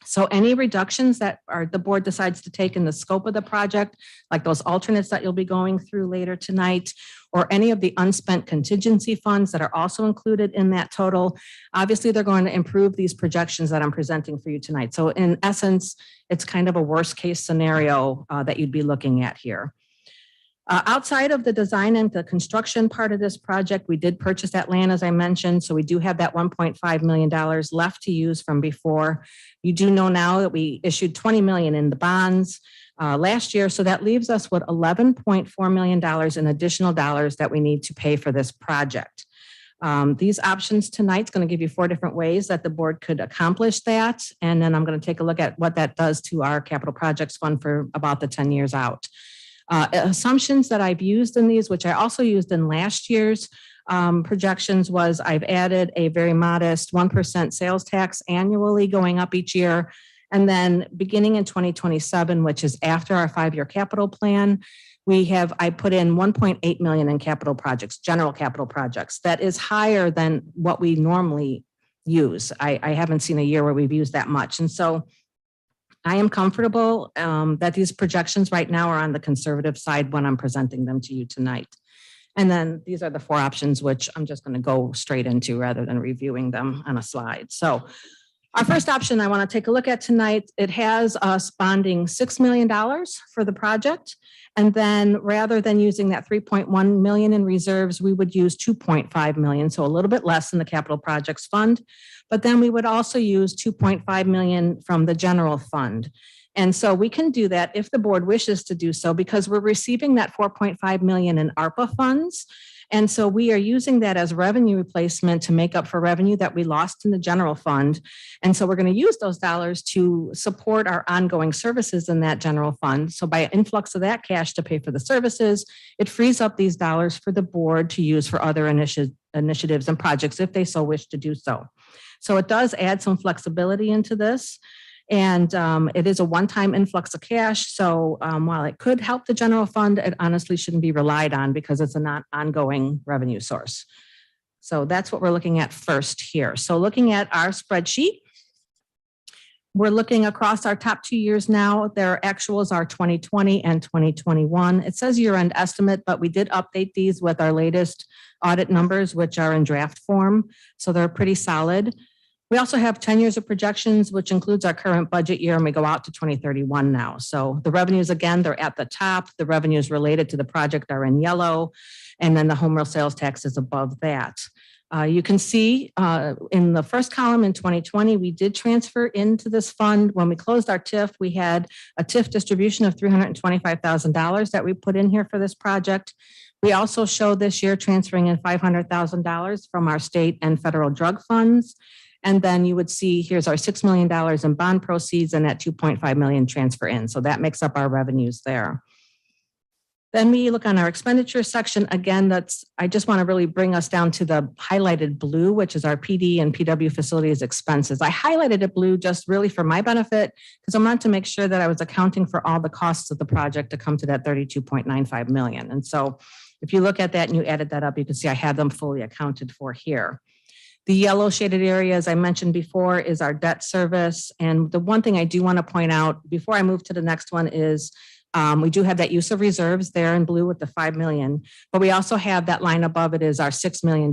So any reductions that the board decides to take in the scope of the project, like those alternates that you'll be going through later tonight, or any of the unspent contingency funds that are also included in that total, obviously they're going to improve these projections that I'm presenting for you tonight. So in essence, it's kind of a worst case scenario that you'd be looking at here. Outside of the design and the construction part of this project, we did purchase that land, as I mentioned. So we do have that $1.5 million left to use from before. You do know now that we issued 20 million in the bonds last year. So that leaves us with $11.4 million in additional dollars that we need to pay for this project. These options tonight's going to give you 4 different ways that the board could accomplish that. And then I'm going to take a look at what that does to our capital projects fund for about the 10 years out. Assumptions that I've used in these, which I also used in last year's projections, was I've added a very modest 1% sales tax annually going up each year. And then beginning in 2027, which is after our 5-year capital plan, I put in 1.8 million in capital projects, general capital projects. That is higher than what we normally use. I haven't seen a year where we've used that much. And so I am comfortable that these projections right now are on the conservative side when I'm presenting them to you tonight. And then these are the 4 options, which I'm just going to go straight into rather than reviewing them on a slide. So Our first option I want to take a look at tonight, it has us bonding $6 million for the project. And then rather than using that 3.1 million in reserves, we would use 2.5 million, so a little bit less in the capital projects fund. But then we would also use 2.5 million from the general fund. And so we can do that if the board wishes to do so, because we're receiving that 4.5 million in ARPA funds. And so we are using that as revenue replacement to make up for revenue that we lost in the general fund. And so we're going to use those dollars to support our ongoing services in that general fund. So by influx of that cash to pay for the services, it frees up these dollars for the board to use for other initiatives and projects if they so wish to do so. So it does add some flexibility into this. And it is a one-time influx of cash. So while it could help the general fund, it honestly shouldn't be relied on because it's a not ongoing revenue source. So that's what we're looking at first here. So looking at our spreadsheet, we're looking across our top 2 years now. Their actuals are 2020 and 2021. It says year-end estimate, but we did update these with our latest audit numbers, which are in draft form. So they're pretty solid. We also have 10 years of projections, which includes our current budget year, and we go out to 2031 now. So the revenues, again, they're at the top. The revenues related to the project are in yellow, and then the home rule sales tax is above that. You can see in the first column in 2020, we did transfer into this fund. When we closed our TIF, we had a TIF distribution of $325,000 that we put in here for this project. We also show this year transferring in $500,000 from our state and federal drug funds. And then you would see here's our $6 million in bond proceeds and that 2.5 million transfer in. So that makes up our revenues there. Then we look on our expenditure section. Again, I just want to really bring us down to the highlighted blue, which is our PD and PW facilities expenses. I highlighted it blue just really for my benefit because I wanted to make sure that I was accounting for all the costs of the project to come to that 32.95 million. And so if you look at that and you added that up, you can see I have them fully accounted for here. The yellow shaded area, as I mentioned before, is our debt service. And the one thing I do want to point out before I move to the next one is we do have that use of reserves there in blue with the 5 million, but we also have that line above it is our $6 million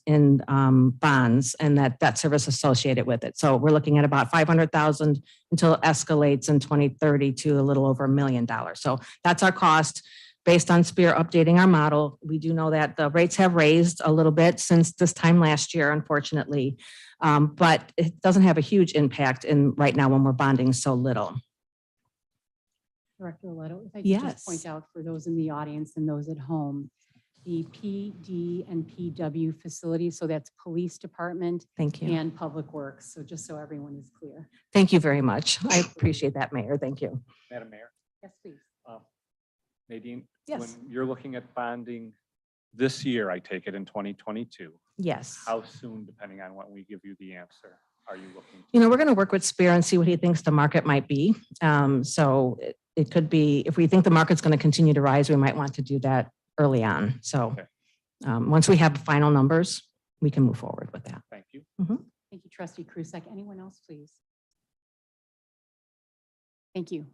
in bonds and that debt service associated with it. So we're looking at about 500,000 until it escalates in 2030 to a little over $1 million. So that's our cost. Based on SPEAR updating our model, we do know that the rates have raised a little bit since this time last year, unfortunately, but it doesn't have a huge impact in right now when we're bonding so little. Director Leto, if I could Yes. just point out for those in the audience and those at home, the PD and PW facilities, so that's police department Thank you. and public works. So just so everyone is clear. Thank you very much. I appreciate that, Mayor. Thank you. Madam Mayor, Yes, please. Nadine, Yes. when you're looking at bonding this year, I take it in 2022, Yes. how soon, depending on when we give you the answer, are you looking? You know, we're going to work with SPEAR and see what he thinks the market might be. So it could be, if we think the market's going to continue to rise, we might want to do that early on. So Okay. Once we have final numbers, we can move forward with that. Thank you. Thank you, Trustee Krusek. Anyone else, please? Thank you.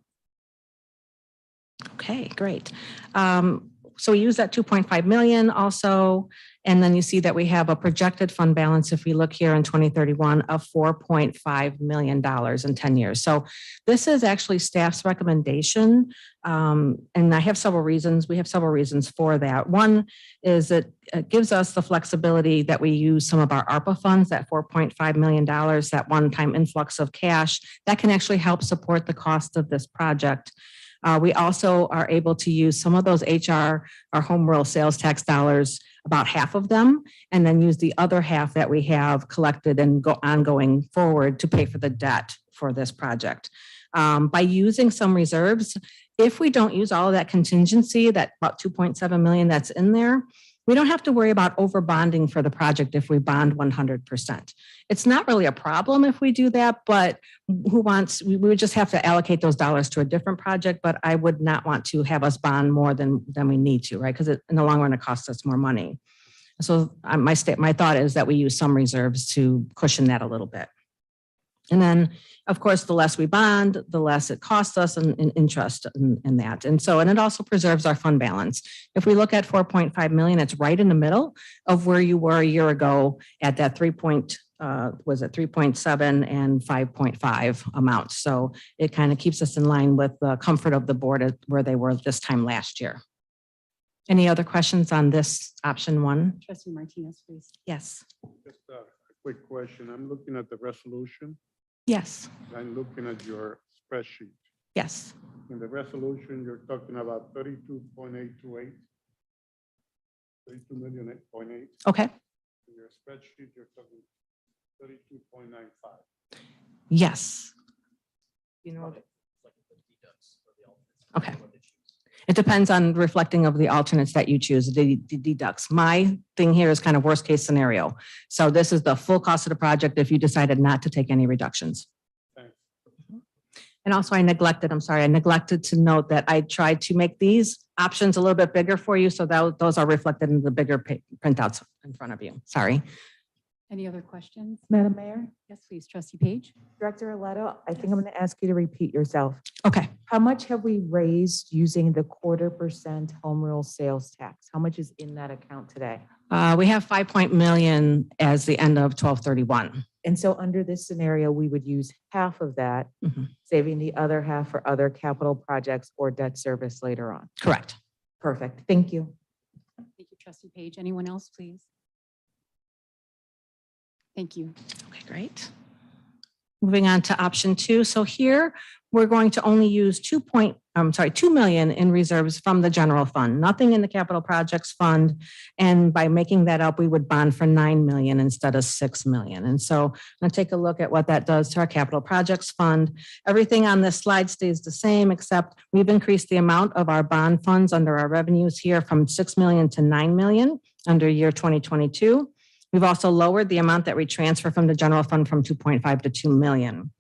Okay, great. So we use that 2.5 million also, and then you see that we have a projected fund balance, if we look here in 2031, of $4.5 million in 10 years. So this is actually staff's recommendation, and I have several reasons. We have several reasons for that. One is that it gives us the flexibility that we use some of our ARPA funds, that $4.5 million, that one-time influx of cash, that can actually help support the cost of this project. We also are able to use some of those HR, our home rule sales tax dollars, about half of them, and then use the other half that we have collected and go ongoing forward to pay for the debt for this project. By using some reserves, if we don't use all of that contingency, that about 2.7 million that's in there, we don't have to worry about over bonding for the project if we bond 100%. It's not really a problem if we do that, but we would just have to allocate those dollars to a different project, but I would not want to have us bond more than we need to, right? Because in the long run, it costs us more money. So my thought is that we use some reserves to cushion that a little bit. And then, of course, the less we bond, the less it costs us in interest in that. And it also preserves our fund balance. If we look at 4.5 million, it's right in the middle of where you were a year ago at that was it 3.7 and 5.5 amounts. So it kind of keeps us in line with the comfort of the board at where they were this time last year. Any other questions on this option one? Trustee Martinez, please. Yes. Just a quick question. I'm looking at the resolution. Yes. I'm looking at your spreadsheet. Yes. In the resolution, you're talking about 32.828. 32,000,008. Okay. In your spreadsheet, you're talking 32.95. Yes. You know. Okay. It depends on reflecting of the alternates that you choose, the deducts. My thing here is kind of worst case scenario. So this is the full cost of the project if you decided not to take any reductions. Thanks. And also I neglected to note that I tried to make these options a little bit bigger for you. So that those are reflected in the bigger printouts in front of you. Sorry. Any other questions? Madam Mayor, Yes, please. Trustee Page? Director Arletto, I think I'm going to ask you to repeat yourself. Okay. How much have we raised using the 1/4% home rule sales tax? How much is in that account today? We have 5 million as the end of 12/31. And so under this scenario, we would use half of that, Mhm. saving the other half for other capital projects or debt service later on. Correct. Perfect. Thank you. Thank you, Trustee Page. Anyone else, please? Thank you. Okay, great. Moving on to option 2. So here we're going to only use 2 million in reserves from the general fund, nothing in the capital projects fund. And by making that up, we would bond for 9 million instead of 6 million. And so I'm going to take a look at what that does to our capital projects fund. Everything on this slide stays the same, except we've increased the amount of our bond funds under our revenues here from 6 million to 9 million under year 2022. We've also lowered the amount that we transfer from the general fund from 2.5 to 2 million.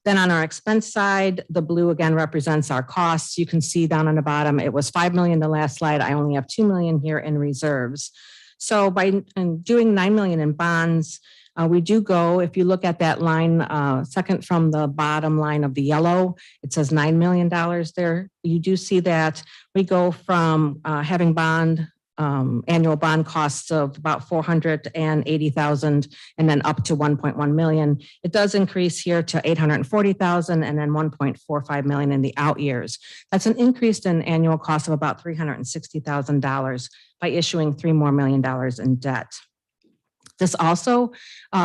Then on our expense side, the blue again represents our costs. You can see down on the bottom, it was 5 million the last slide. I only have 2 million here in reserves. So by doing 9 million in bonds, we do go, if you look at that line, second from the bottom line of the yellow, it says $9 million there. You do see that we go from having annual bond costs of about 480,000 and then up to 1.1 million. It does increase here to 840,000 and then 1.45 million in the out years. That's an increase in annual cost of about $360,000 by issuing $3 more million in debt. This also,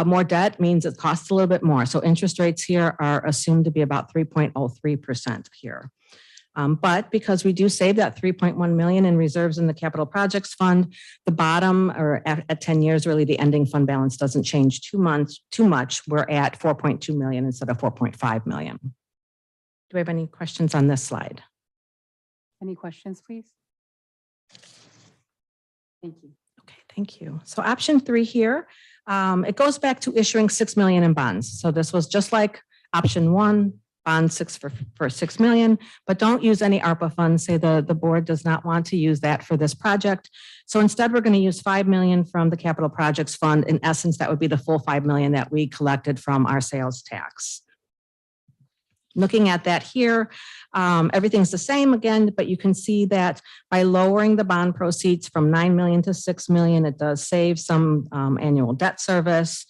more debt means it costs a little bit more. So interest rates here are assumed to be about 3.03% here. But because we do save that 3.1 million in reserves in the capital projects fund, the bottom or at 10 years, really the ending fund balance doesn't change too much. We're at 4.2 million instead of 4.5 million. Do we have any questions on this slide? Any questions, please? Thank you. Okay, thank you. So option 3 here, it goes back to issuing 6 million in bonds. So this was just like option 1. Bond for 6 million, but don't use any ARPA funds. Say the board does not want to use that for this project. So instead, we're going to use 5 million from the capital projects fund. In essence, that would be the full 5 million that we collected from our sales tax. Looking at that here, everything's the same again, but you can see that by lowering the bond proceeds from 9 million to 6 million, it does save some annual debt service.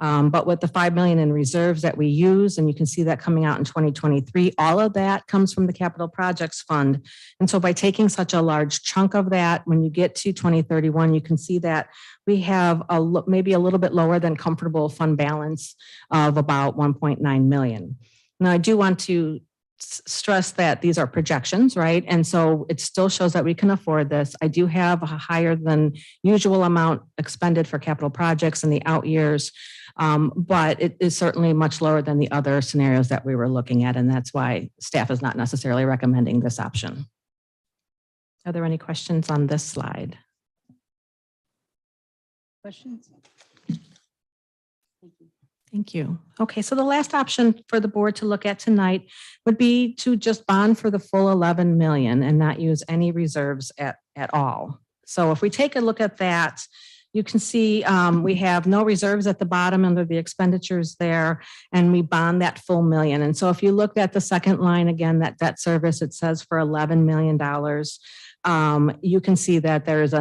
But with the 5 million in reserves that we use, and you can see that coming out in 2023, all of that comes from the capital projects fund. And so by taking such a large chunk of that, when you get to 2031, you can see that we have maybe a little bit lower than comfortable fund balance of about 1.9 million. Now, I do want to stress that these are projections, right? And so it still shows that we can afford this. I do have a higher than usual amount expended for capital projects in the out years, but it is certainly much lower than the other scenarios that we were looking at. And that's why staff is not necessarily recommending this option. Are there any questions on this slide? Questions? Thank you. Thank you. Okay, so the last option for the board to look at tonight would be to just bond for the full 11 million and not use any reserves at all. So if we take a look at that, you can see we have no reserves at the bottom under the expenditures there, and we bond that full million. And so if you look at the second line again, that debt service, it says for $11 million. You can see that there is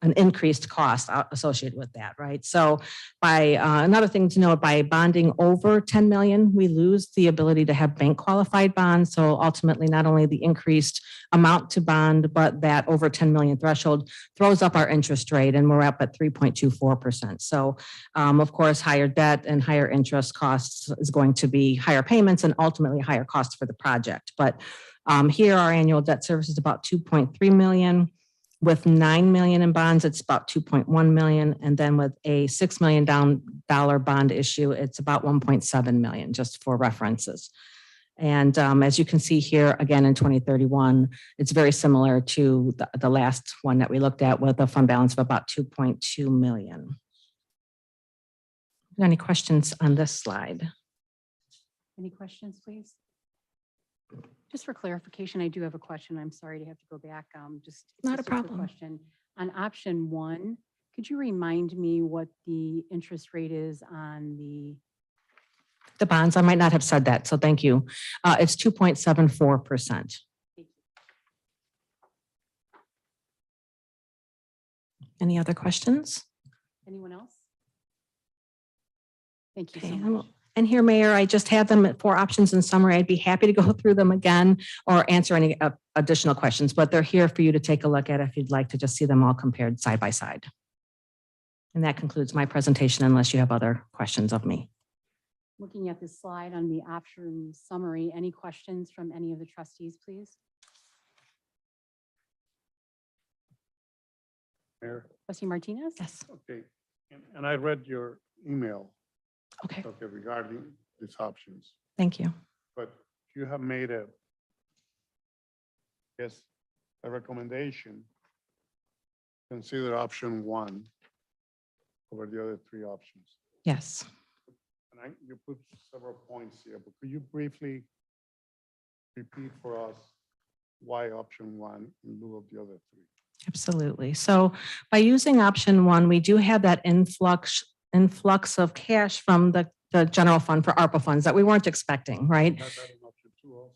an increased cost associated with that, right? So by, another thing to note, by bonding over 10 million, we lose the ability to have bank qualified bonds. So ultimately, not only the increased amount to bond, but that over 10 million threshold throws up our interest rate, and we're up at 3.24%. So of course, higher debt and higher interest costs is going to be higher payments and ultimately higher costs for the project. But here, our annual debt service is about 2.3 million. With 9 million in bonds, it's about 2.1 million. And then with a $6 million bond issue, it's about 1.7 million, just for references. And as you can see here, again, in 2031, it's very similar to the last one that we looked at with a fund balance of about 2.2 million. Any questions on this slide? Any questions, please? Just for clarification, I do have a question. I'm sorry to have to go back. Just it's Not a just quick problem. Question on option 1. Could you remind me what the interest rate is on The bonds, I might not have said that, so thank you. It's 2.74%. Any other questions? Anyone else? Thank you so Okay, much. and here, Mayor, I just have them at 4 options in summary. I'd be happy to go through them again or answer any additional questions, but they're here for you to take a look at if you'd like to just see them all compared side by side. And that concludes my presentation unless you have other questions of me. Looking at this slide on the option summary, any questions from any of the trustees, please? Mayor, Trustee Martinez? Yes. okay, and I read your email, Okay, okay, regarding these options, thank you. but you have made a recommendation. Consider option 1 over the other 3 options. Yes, And you put several points here, but could you briefly repeat for us why option 1 in lieu of the other 3? absolutely. So by using option 1, we do have that influx of cash from the general fund for ARPA funds that we weren't expecting, right? Have that in option 2 also?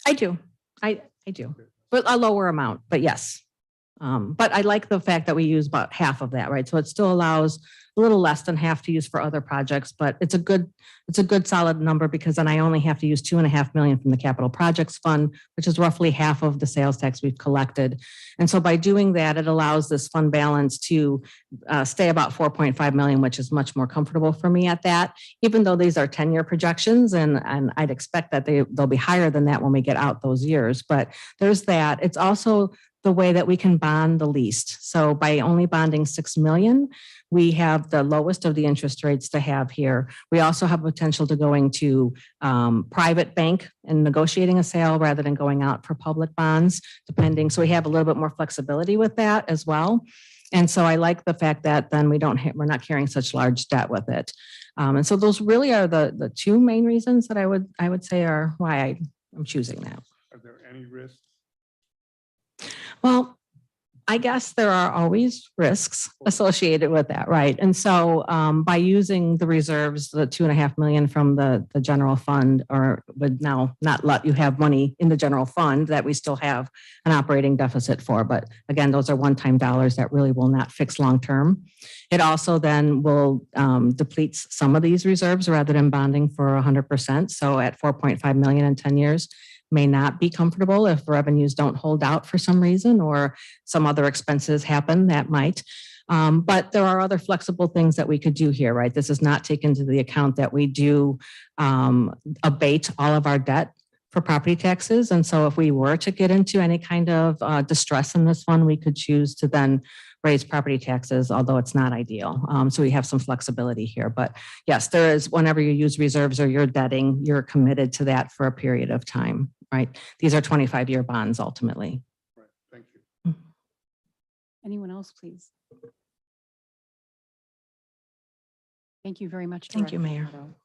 I do. I do. Okay. But a lower amount, but yes. But I like the fact that we use about half of that, right? So it still allows a little less than half to use for other projects, but it's a good solid number because then I only have to use 2.5 million from the capital projects fund, which is roughly half of the sales tax we've collected. And so by doing that, it allows this fund balance to stay about 4.5 million, which is much more comfortable for me at that, even though these are 10-year projections and I'd expect that they'll be higher than that when we get out those years. But there's that. It's also the way that we can bond the least. So by only bonding 6 million, we have the lowest of the interest rates to have here. We also have potential to going to private bank and negotiating a sale rather than going out for public bonds, depending. So we have a little bit more flexibility with that as well. And so I like the fact that then we're not carrying such large debt with it. And so those really are the 2 main reasons that I would say are why I'm choosing that. Are there any risks? Well, I guess there are always risks associated with that, right? And so by using the reserves, the 2.5 million from the general fund, or would now not let you have money in the general fund that we still have an operating deficit for. But again, those are one-time dollars that really will not fix long-term. It also then will deplete some of these reserves rather than bonding for 100%. So at 4.5 million in 10 years, may not be comfortable if revenues don't hold out for some reason or some other expenses happen that might. But there are other flexible things that we could do here, right? This is not taken into the account that we do abate all of our debt for property taxes. And so if we were to get into any kind of distress in this one, we could choose to then raise property taxes, although it's not ideal. So we have some flexibility here. But yes, there is, whenever you use reserves or you're debting, you're committed to that for a period of time, right? These are 25-year bonds ultimately. Right, thank you. Anyone else, please? Thank you very much. Thank you, Director Mayor. Otto.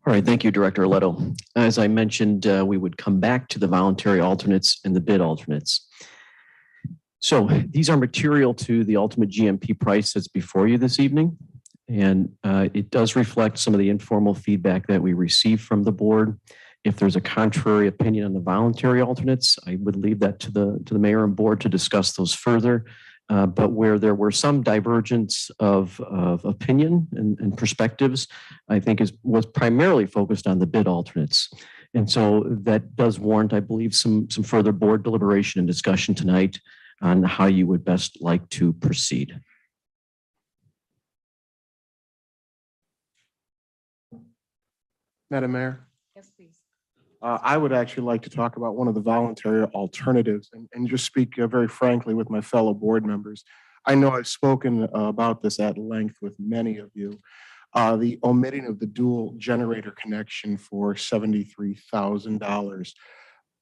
All right, thank you, Director Leto. As I mentioned, we would come back to the voluntary alternates and the bid alternates. So these are material to the ultimate GMP price that's before you this evening. And it does reflect some of the informal feedback that we received from the board. If there's a contrary opinion on the voluntary alternates, I would leave that to the mayor and board to discuss those further. But where there were some divergence of opinion and perspectives, I think was primarily focused on the bid alternates. And so that does warrant, I believe, some further board deliberation and discussion tonight on how you would best like to proceed. Madam Mayor, Yes, please. I would actually like to talk about one of the voluntary alternatives and just speak very frankly with my fellow board members. I know I've spoken about this at length with many of you. The omitting of the dual generator connection for $73,000.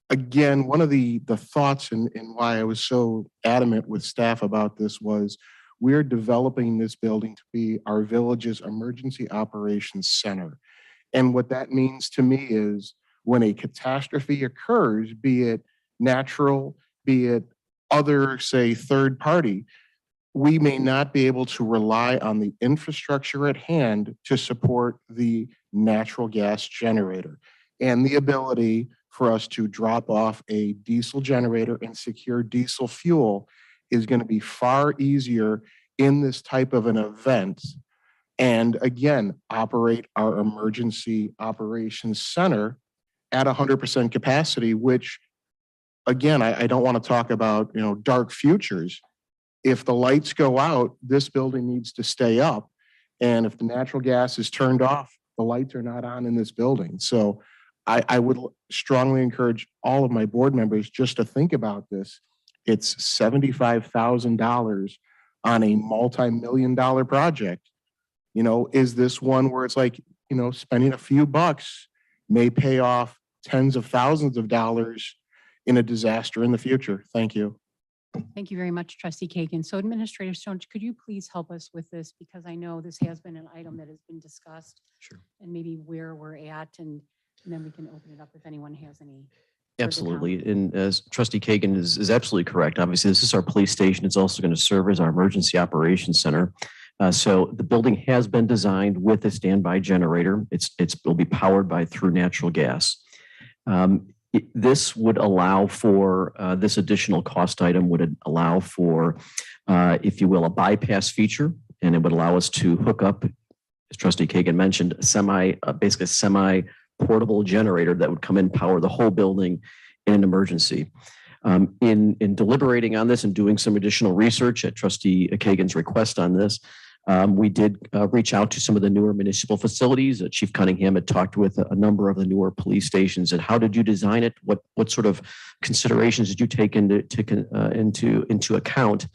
Again, one of the thoughts and why I was so adamant with staff about this was we're developing this building to be our village's emergency operations center. And what that means to me is when a catastrophe occurs, be it natural, be it other, say, third party, we may not be able to rely on the infrastructure at hand to support the natural gas generator and the ability for us to drop off a diesel generator and secure diesel fuel is going to be far easier in this type of an event. And again, operate our emergency operations center at 100% capacity, which again, I don't want to talk about, dark futures. If the lights go out, this building needs to stay up. And if the natural gas is turned off, the lights are not on in this building. So I would strongly encourage all of my board members just to think about this. It's $75,000 on a multi-million-dollar project. Is this one where it's like, spending a few bucks may pay off tens of thousands of dollars in a disaster in the future? Thank you. Thank you very much, Trustee Kagan. So Administrator Stone, could you please help us with this? Because I know this has been an item that has been discussed. Sure. And maybe where we're at, and then we can open it up if anyone has any. further Absolutely. comment. And as Trustee Kagan is absolutely correct. Obviously, this is our police station. It's also going to serve as our emergency operations center. So the building has been designed with a standby generator. It'll be powered through natural gas. This would allow for this additional cost item would allow for, if you will, a bypass feature, and it would allow us to hook up, as Trustee Kagan mentioned, basically a semi-portable generator that would come in and power the whole building in an emergency. In deliberating on this and doing some additional research at Trustee Kagan's request on this, we did reach out to some of the newer municipal facilities. Chief Cunningham had talked with a number of the newer police stations. And how did you design it? What sort of considerations did you take into account?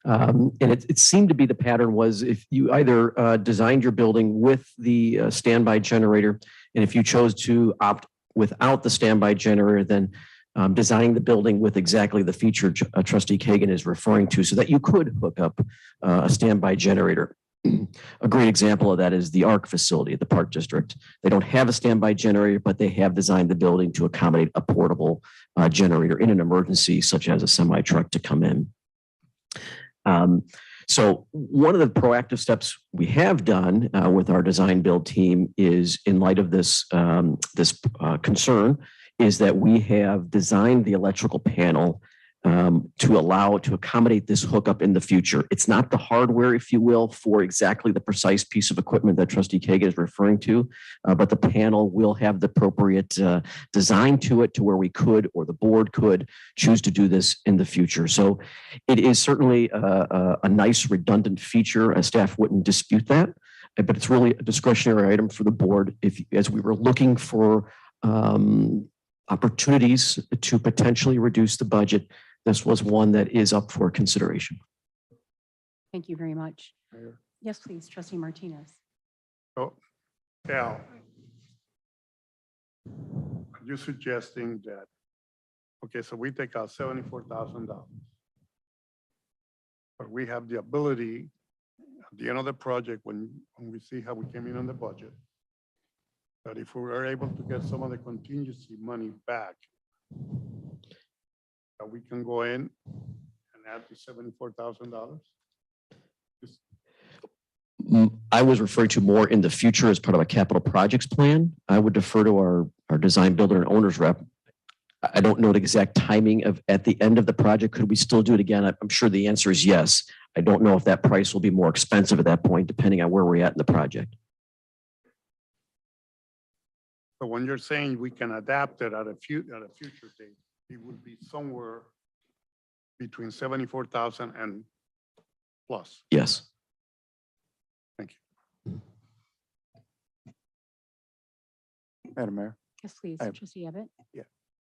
And it seemed to be the pattern was if you either designed your building with the standby generator, and if you chose to opt without the standby generator, then designing the building with exactly the feature Trustee Kagan is referring to so that you could hook up a standby generator. A great example of that is the ARC facility at the Park District. They don't have a standby generator, but they have designed the building to accommodate a portable generator in an emergency, such as a semi truck to come in. So one of the proactive steps we have done with our design build team is, in light of this concern, is that we have designed the electrical panel to accommodate this hookup in the future. It's not the hardware, if you will, for exactly the precise piece of equipment that Trustee Kagan is referring to, but the panel will have the appropriate design to it to where we could, or the board could, choose to do this in the future. So it is certainly a nice redundant feature. Staff wouldn't dispute that, but it's really a discretionary item for the board. As we were looking for opportunities to potentially reduce the budget, this was one that is up for consideration. Thank you very much. Mayor. Yes, please, Trustee Martinez. So, Al, are you suggesting that, okay, so we take out $74,000, but we have the ability at the end of the project, when we see how we came in on the budget, But if we are able to get some of the contingency money back, we can go in and add the $74,000. I was referring to more in the future as part of a capital projects plan. I would defer to our design builder and owner's rep. I don't know the exact timing of at the end of the project. Could we still do it again? I'm sure the answer is yes. I don't know if that price will be more expensive at that point, depending on where we're at in the project. But when you're saying we can adapt it at a future date, it would be somewhere between 74,000 and plus. Yes. Thank you. Madam Mayor, Yes, please, I have- trustee Abbott.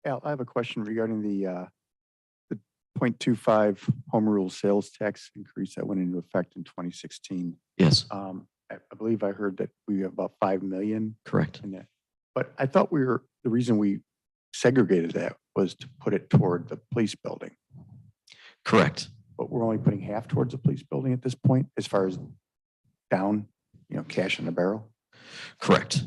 Al, I have a question regarding the 0.25 home rule sales tax increase that went into effect in 2016. Yes, I believe I heard that we have about 5 million correct. in that. But I thought the reason we segregated that was to put it toward the police building. Correct. But we're only putting half towards the police building at this point, as far as down, cash in the barrel. Correct.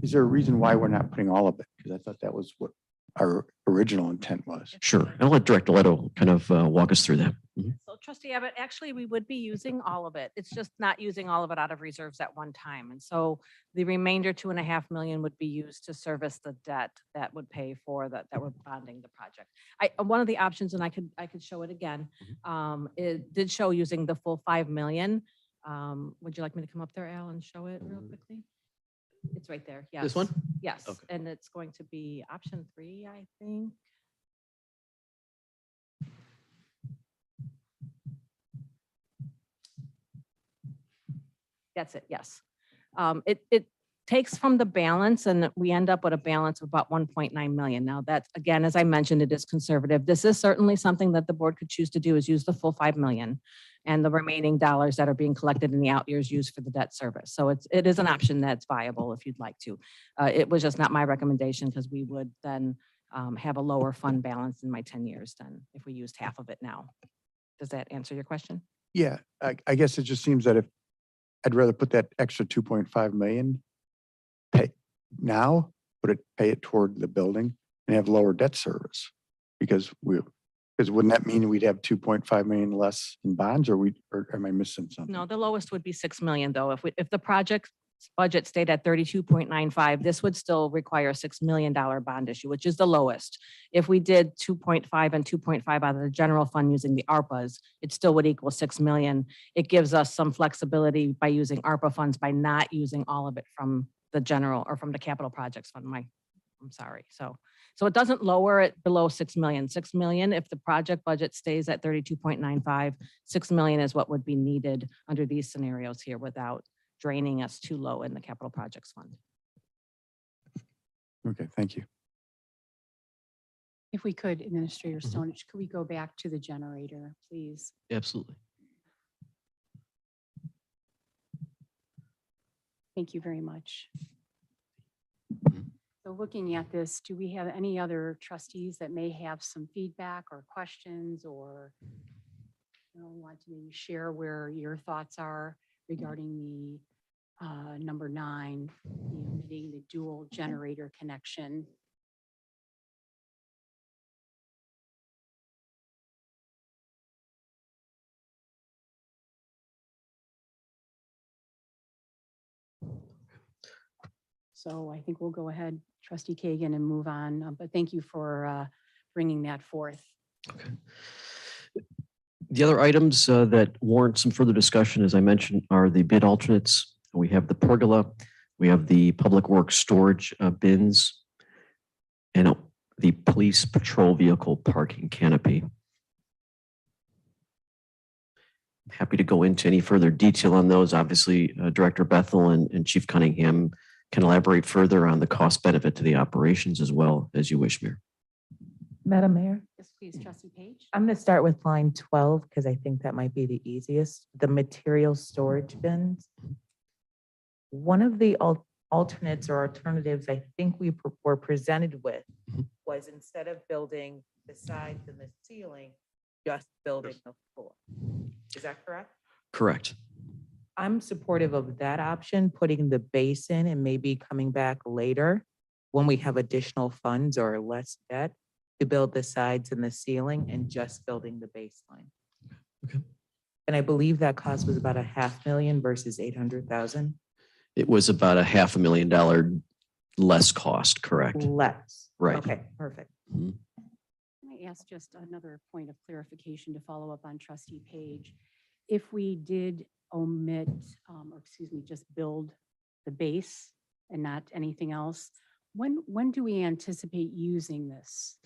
Is there a reason why we're not putting all of it? Because I thought that was what our original intent was. Sure. I'll let Director Leto kind of walk us through that. Mhm. So trustee Abbott, actually, we would be using all of it. It's just not using all of it out of reserves at one time. And so the remainder 2.5 million would be used to service the debt that would pay for that we're bonding the project. One of the options, and I could show it again, it did show using the full 5 million. Would you like me to come up there, Al, and show it real quickly? It's right there. Yes. This one? Yes. Okay. And it's going to be option 3, I think. That's it, yes. It takes from the balance and we end up with a balance of about 1.9 million. Now that's, again, as I mentioned, it is conservative. This is certainly something that the board could choose to do, is use the full 5 million and the remaining dollars that are being collected in the out years used for the debt service. So it is an option that's viable if you'd like to. It was just not my recommendation because we would then have a lower fund balance in my 10 years than if we used half of it now. Does that answer your question? Yeah, I guess it just seems that if I'd rather put that extra 2.5 million pay now, pay it toward the building and have lower debt service, because wouldn't that mean we'd have 2.5 million less in bonds, or am I missing something? No, the lowest would be 6 million though. If the project's budget stayed at 32.95, this would still require a $6 million bond issue, which is the lowest. If we did 2.5 and 2.5 out of the general fund using the ARPAs, it still would equal 6 million. It gives us some flexibility by using ARPA funds, by not using all of it from the general or from the capital projects fund. I'm sorry. So it doesn't lower it below 6 million. 6 million, if the project budget stays at 32.95, 6 million is what would be needed under these scenarios here without draining us too low in the capital projects fund. Okay, thank you. If we could, Administrator Stonich, could we go back to the generator, please? Absolutely. Thank you very much. So looking at this, do we have any other trustees that may have some feedback or questions, or want to maybe share where your thoughts are regarding the number 9, omitting the dual generator connection? So I think we'll go ahead, Trustee Kagan, and move on. But thank you for bringing that forth. Okay. The other items that warrant some further discussion, as I mentioned, are the bid alternates. We have the pergola, we have the public works storage bins, and the police patrol vehicle parking canopy. I'm happy to go into any further detail on those. Obviously, Director Bethel and Chief Cunningham can elaborate further on the cost benefit to the operations as well as you wish, Mayor. Madam Mayor, Yes, please, Trustee Page. I'm going to start with line 12 because I think that might be the easiest. The material storage bins. One of the alternates or alternatives I think we were presented with was, instead of building the sides and the ceiling, just building the floor. Is that correct? Correct. I'm supportive of that option, putting the base in and maybe coming back later when we have additional funds or less debt to build the sides and the ceiling and just building the baseline. Okay. And I believe that cost was about $500,000 versus 800,000 It was about $500,000 less cost, correct? less. Right. Okay, perfect. Mhm. Can I ask just another point of clarification to follow up on trustee Page? If we did omit, or excuse me, just build the base and not anything else, when do we anticipate using this?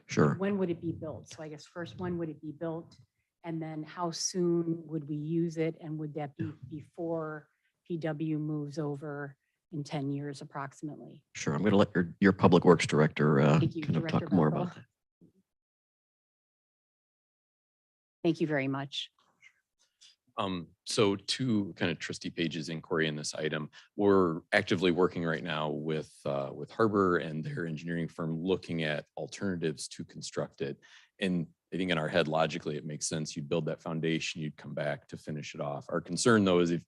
Sure. When would it be built? So I guess first, when would it be built? And then how soon would we use it? And would that be before PW moves over in 10 years approximately? Sure. I'm going to let your Public Works Director Thank you, kind of Director talk more Bethel. about that. Thank you very much. So to kind of trustee Page's inquiry in this item, we're actively working right now with Arbor and their engineering firm looking at alternatives to construct it. And I think in our head, logically, it makes sense. You'd build that foundation, you'd come back to finish it off. Our concern though is if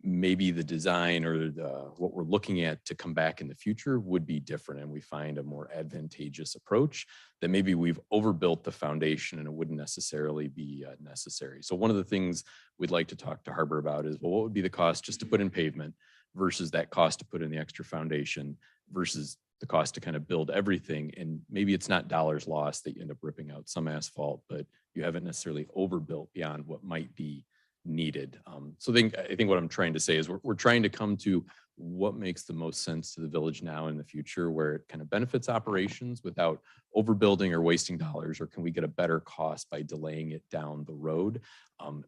maybe the design or what we're looking at to come back in the future would be different and we find a more advantageous approach, that maybe we've overbuilt the foundation and it wouldn't necessarily be necessary. So one of the things we'd like to talk to Arbor about is, well, what would be the cost just to put in pavement versus that cost to put in the extra foundation versus the cost to kind of build everything. And maybe it's not dollars lost that you end up ripping out some asphalt, but you haven't necessarily overbuilt beyond what might be needed. So I think what I'm trying to say is we're trying to come to what makes the most sense to the village now in the future, where it kind of benefits operations without overbuilding or wasting dollars, or can we get a better cost by delaying it down the road?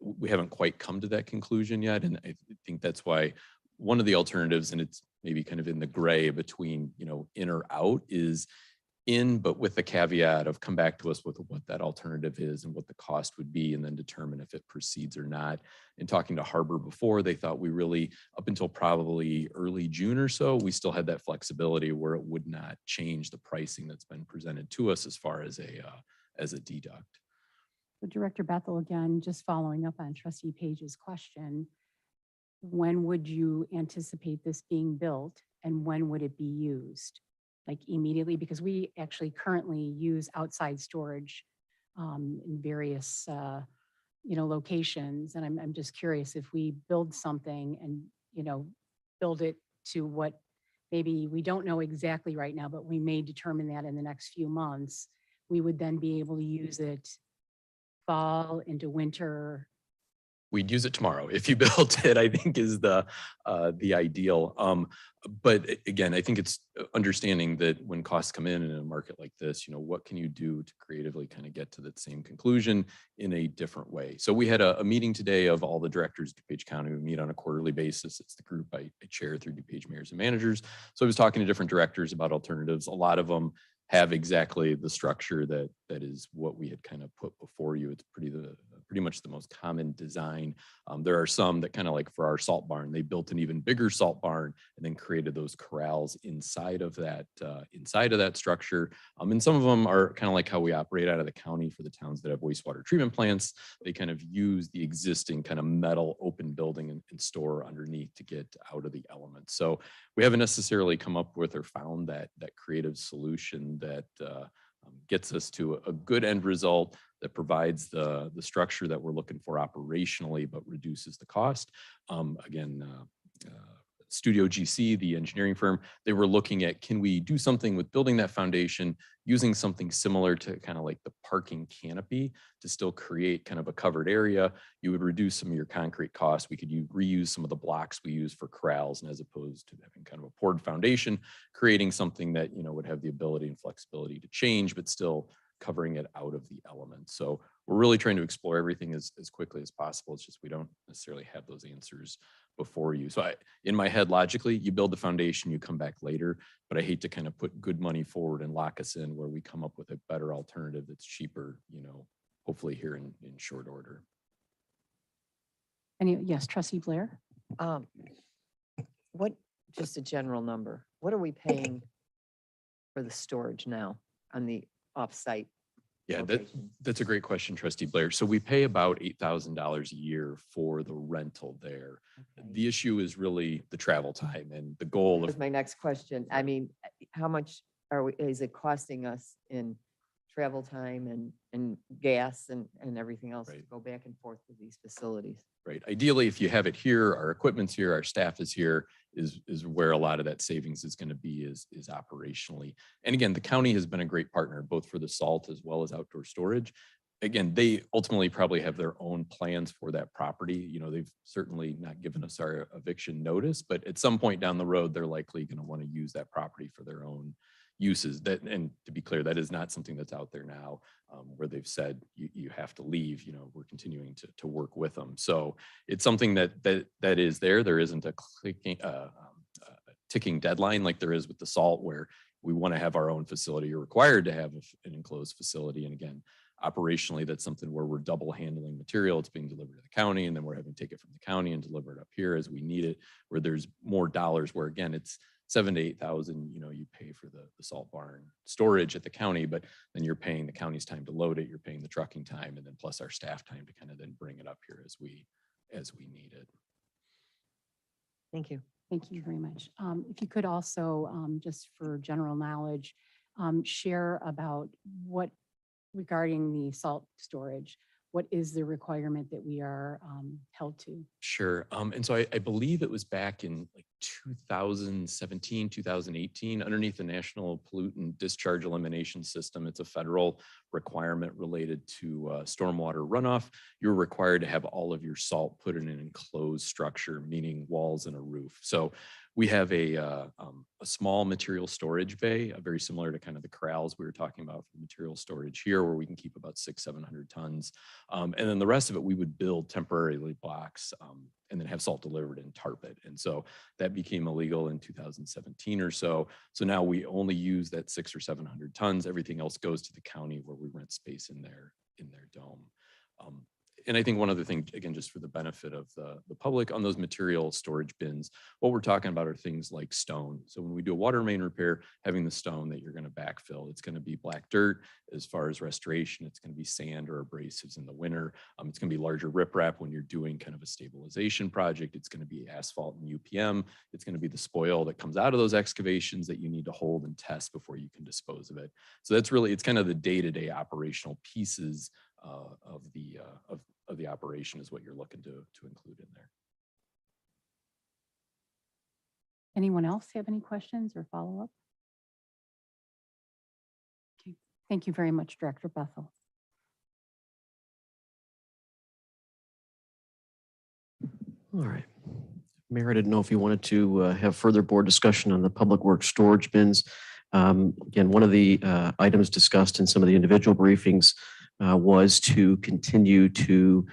We haven't quite come to that conclusion yet. And I think that's why one of the alternatives, and it's maybe kind of in the gray between, in or out, is in, but with the caveat of come back to us with what that alternative is and what the cost would be, and then determine if it proceeds or not. In talking to Arbor before, they thought we really, up until probably early June or so, we still had that flexibility where it would not change the pricing that's been presented to us as far as a deduct. So Director Bethel, again, just following up on trustee Page's question, when would you anticipate this being built and when would it be used? Like immediately, because we actually currently use outside storage in various locations. And I'm just curious if we build something and, build it to what maybe we don't know exactly right now, but we may determine that in the next few months, we would then be able to use it fall into winter. We'd use it tomorrow if you built it, I think is the ideal. But again, I think it's understanding that when costs come in a market like this, what can you do to creatively kind of get to that same conclusion in a different way? So we had a meeting today of all the directors of DuPage County. We meet on a quarterly basis. It's the group I chair through DuPage mayors and managers. So I was talking to different directors about alternatives. A lot of them have exactly the structure that is what we had kind of put before you. It's pretty much the most common design. There are some that kind of like for our salt barn, they built an even bigger salt barn and then created those corrals inside of that structure. And some of them are kind of like how we operate out of the county for the towns that have wastewater treatment plants. They kind of use the existing kind of metal open building and store underneath to get out of the elements. So we haven't necessarily come up with or found that creative solution that gets us to a good end result that provides the structure that we're looking for operationally, but reduces the cost. Studio GC, the engineering firm, they were looking at, can we do something with building that foundation using something similar to kind of like the parking canopy to still create kind of a covered area? You would reduce some of your concrete costs. We could reuse some of the blocks we use for corrals, and as opposed to having kind of a poured foundation, creating something that, would have the ability and flexibility to change, but still covering it out of the elements. So we're really trying to explore everything as quickly as possible. It's just we don't necessarily have those answers before you. So in my head, logically, you build the foundation, you come back later, but I hate to kind of put good money forward and lock us in where we come up with a better alternative that's cheaper, hopefully here in short order. Yes, trustee Blair? Just a general number, what are we paying for the storage now on the off-site Yeah, locations? that's a great question, Trustee Blair. So we pay about $8,000 a year for the rental there. Okay. The issue is really the travel time and the goal That of was my next question. I mean, how much is it costing us in travel time and gas and everything else to Right. go back and forth with these facilities? right. Ideally, if you have it here, our equipment's here, our staff is here, is where a lot of that savings is going to be is operationally. And again, the county has been a great partner, both for the salt as well as outdoor storage. Again, they ultimately probably have their own plans for that property. You know, they've certainly not given us our eviction notice, but at some point down the road, they're likely going to want to use that property for their own uses. That, and to be clear, that is not something that's out there now, where they've said you have to leave. You know, we're continuing to work with them. So it's something that is there. There isn't a ticking deadline like there is with the salt, where we want to have our own facility. You're required to have an enclosed facility. And again, operationally, that's something where we're double handling material. It's being delivered to the county, and then we're having to take it from the county and deliver it up here as we need it, where there's more dollars, where again, it's 7,000 to 8,000, you know, you pay for the salt barn storage at the county, but then you're paying the county's time to load it, you're paying the trucking time, and then plus our staff time to kind of then bring it up here as we need it. Thank you. Thank you very much. If you could also, just for general knowledge, share about what regarding the salt storage, what is the requirement that we are held to? Sure. And so I believe it was back in like 2017, 2018, underneath the National Pollutant Discharge Elimination System. It's a federal requirement related to stormwater runoff. You're required to have all of your salt put in an enclosed structure, meaning walls and a roof. So we have a small material storage bay, very similar to kind of the corrals we were talking about for material storage here, where we can keep about 600-700 tons. And then the rest of it, we would build temporarily blocks and then have salt delivered and tarp it. And so that became illegal in 2017 or so. So now we only use that 600 or 700 tons. Everything else goes to the county, where we rent space in their dome. And I think one other thing, again, just for the benefit of the public, on those material storage bins, what we're talking about are things like stone. So when we do a water main repair, having the stone that you're going to backfill, it's going to be black dirt. As far as restoration, it's going to be sand or abrasives in the winter. It's going to be larger riprap when you're doing kind of a stabilization project. It's going to be asphalt and UPM. It's going to be the spoil that comes out of those excavations that you need to hold and test before you can dispose of it. So that's really, it's kind of the day-to-day operational pieces of the operation is what you're looking to include in there. Anyone else have any questions or follow-up? Okay, thank you very much, Director Bethel. All right. Mayor, I didn't know if you wanted to have further board discussion on the public works storage bins. Again, one of the items discussed in some of the individual briefings was to continue to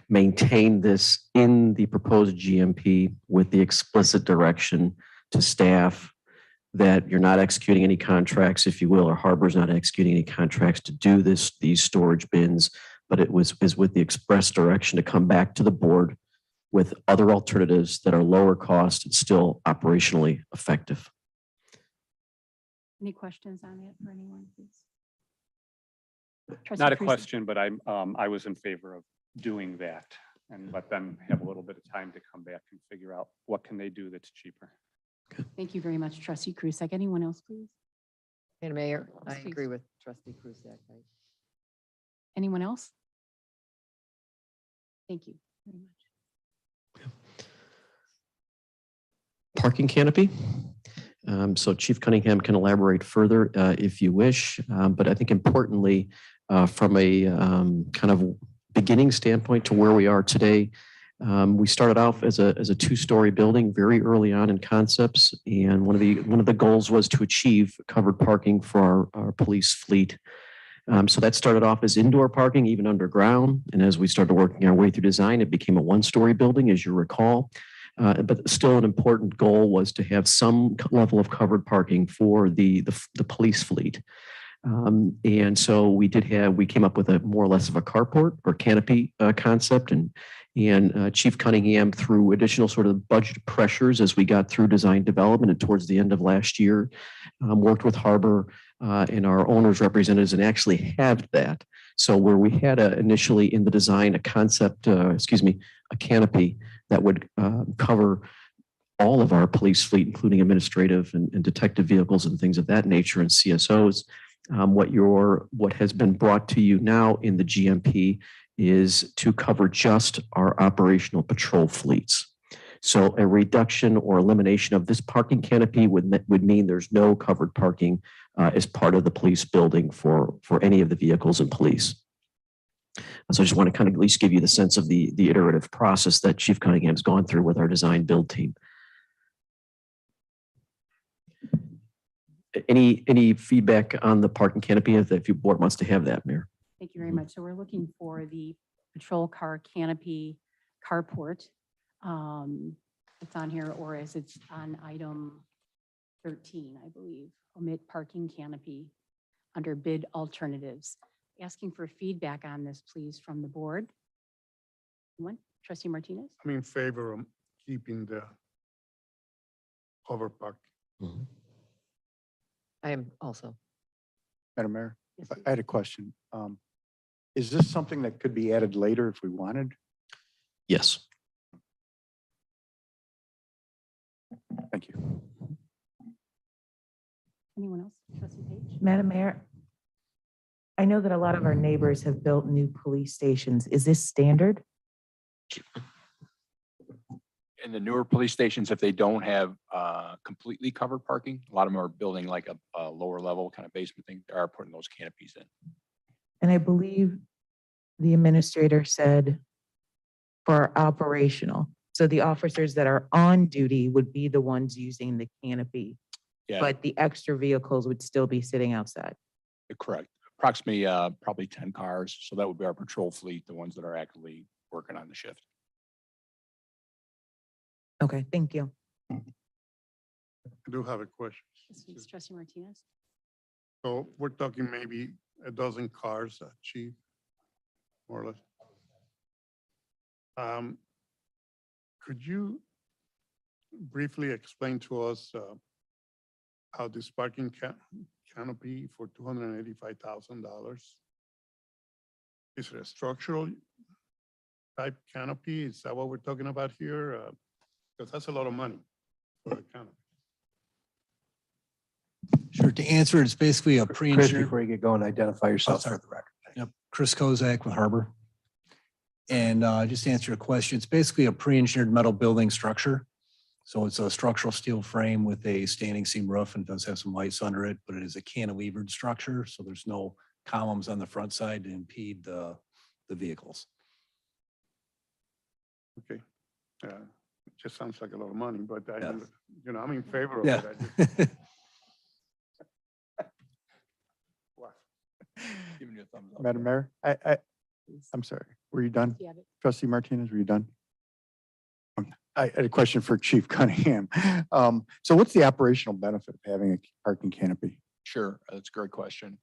maintain this in the proposed GMP with the explicit direction to staff that you're not executing any contracts, if you will, or Harbor's not executing any contracts to do these storage bins, but it is with the express direction to come back to the board with other alternatives that are lower cost and still operationally effective. Any questions on it for anyone, please? Not a Trustee Creasy? question, but I was in favor of doing that and let them have a little bit of time to come back and figure out what can they do that's cheaper. Thank you very much, Trustee Krusek. Anyone else, please? And Mayor, I Please. agree with Trustee Krusek. Anyone else? Thank you very much. Parking canopy. So Chief Cunningham can elaborate further if you wish, but I think importantly, from a kind of beginning standpoint to where we are today, we started off as a two-story building very early on in concepts, and one of the goals was to achieve covered parking for our police fleet. So that started off as indoor parking, even underground, and as we started working our way through design, it became a one-story building, as you recall. But still an important goal was to have some level of covered parking for the police fleet. And so we came up with a more or less of a carport or canopy concept. And And Chief Cunningham, through additional sort of budget pressures as we got through design development and towards the end of last year, worked with Arbor and our owners representatives and actually have that. So where we had initially in the design a concept, a canopy that would cover all of our police fleet, including administrative and detective vehicles and things of that nature and CSOs. What has been brought to you now in the GMP is to cover just our operational patrol fleets. So a reduction or elimination of this parking canopy would mean there's no covered parking as part of the police building for any of the vehicles and police. So I just want to kind of at least give you the sense of the iterative process that Chief Cunningham's gone through with our design build team. Any feedback on the parking canopy if your board wants to have that, Mayor? Thank you very much. So we're looking for the patrol car canopy carport. It's on here, or is it's on item 13, I believe, omit parking canopy under bid alternatives. Asking for feedback on this, please, from the board. One, Trustee Martinez? I'm in favor of keeping the cover park. I am also. Madam Mayor, Yes, I had a question. Is this something that could be added later if we wanted? Yes. Thank you. Anyone else? Trustee Page? Madam Mayor, I know that a lot of our neighbors have built new police stations. Is this standard? In the newer police stations, if they don't have completely covered parking, a lot of them are building like a lower level kind of basement thing. They are putting those canopies in. And I believe the administrator said for operational. So the officers that are on duty would be the ones using the canopy, Yeah, but the extra vehicles would still be sitting outside. correct. Approximately probably 10 cars. So that would be our patrol fleet, the ones that are actively working on the shift. Okay, thank you. I do have a question. Yes, please, Trustee Martinez? So we're talking maybe a dozen cars, Chief, more or less. Could you briefly explain to us how this parking canopy for $285,000? Is it a structural type canopy? Is that what we're talking about here? Because that's a lot of money for a canopy. Sure. To answer, it's basically a Chris, pre-engineered. before you get going, identify yourself sorry. for the record. Yep, Chris Kozak with Arbor. And just to answer your question, it's basically a pre-engineered metal building structure. So it's a structural steel frame with a standing seam roof and does have some lights under it, but it is a cantilevered structure. So there's no columns on the front side to impede the vehicles. Okay. It just sounds like a lot of money, but Yeah. I'm in favor of Yeah. it. Giving you a thumbs up. Madam Mayor, I'm sorry. Were you done? Yeah, but Trustee Martinez, were you done? I had a question for Chief Cunningham. So what's the operational benefit of having a parking canopy? Sure, that's a great question.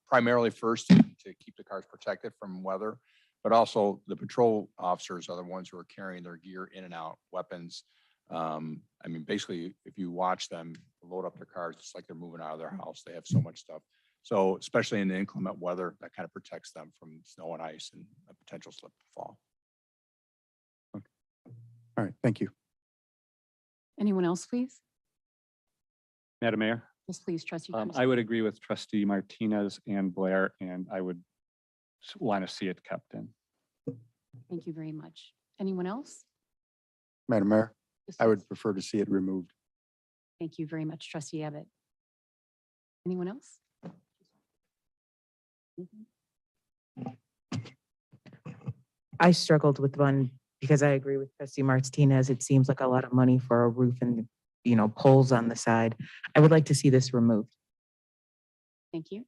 Primarily first to keep the cars protected from weather, but also the patrol officers are the ones who are carrying their gear in and out, weapons. I mean, basically, if you watch them load up their cars, it's like they're moving out of their house. They have so much stuff. So especially in the inclement weather, that kind of protects them from snow and ice and a potential slip and fall. All right, thank you. anyone else, please? Madam Mayor, Yes, please, Trustee. I Cruz. would agree with Trustee Martinez and Blair, and I would want to see it kept in. Thank you very much. Anyone else? Madam Mayor, Yes, I would please. prefer to see it removed. Thank you very much, Trustee Abbott. Anyone else? I struggled with one because I agree with Trustee Martinez. It seems like a lot of money for a roof and, poles on the side. I would like to see this removed. Thank you.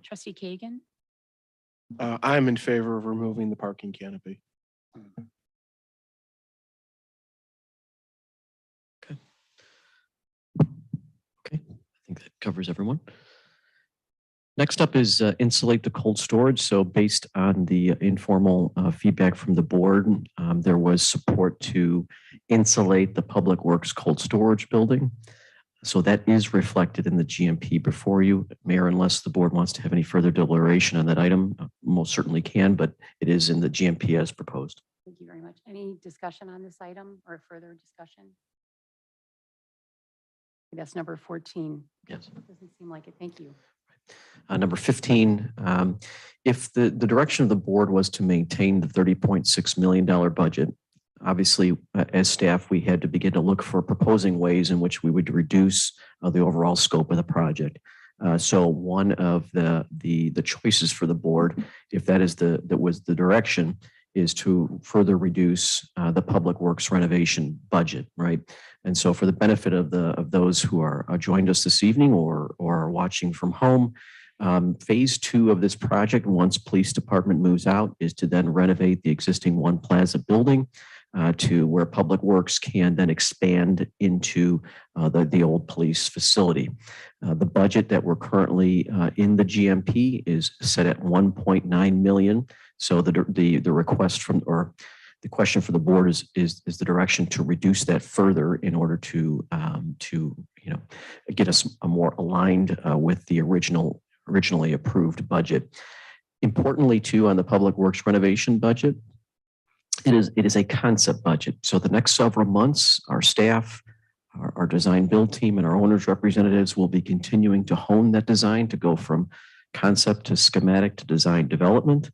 Trustee Kagan? I'm in favor of removing the parking canopy. Okay, I think that covers everyone. Next up is Insulate the cold storage. So based on the informal feedback from the board, there was support to insulate the Public Works cold storage building. So that is reflected in the GMP before you, Mayor, unless the board wants to have any further deliberation on that item, most certainly can, but it is in the GMP as proposed. Thank you very much. Any discussion on this item or further discussion? That's number 14. Yes. Doesn't seem like it. Thank you. Number 15, if the direction of the board was to maintain the $30.6 million budget, obviously, as staff, we had to begin to look for proposing ways in which we would reduce the overall scope of the project. So one of the choices for the board, if that was the direction, is to further reduce the Public Works renovation budget, right? And so for the benefit of those who are joined us this evening or are watching from home, phase 2 of this project, once police department moves out, is to then renovate the existing One Plaza building to where Public Works can then expand into the old police facility. The budget that we're currently in the GMP is set at $1.9 million. So the request from, or the question for the board is the direction to reduce that further in order to get us a more aligned with the originally approved budget. Importantly, too, on the Public Works renovation budget, it is a concept budget. So the next several months, our staff, our design build team, and our owners representatives will be continuing to hone that design to go from concept to schematic to design development.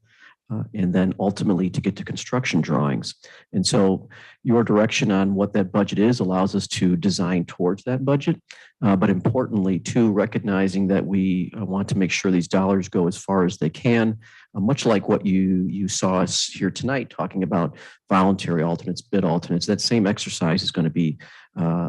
And then ultimately to get to construction drawings. And so your direction on what that budget is allows us to design towards that budget. But importantly, too, recognizing that we want to make sure these dollars go as far as they can, much like what you saw us here tonight talking about voluntary alternates, bid alternates. That same exercise is going to be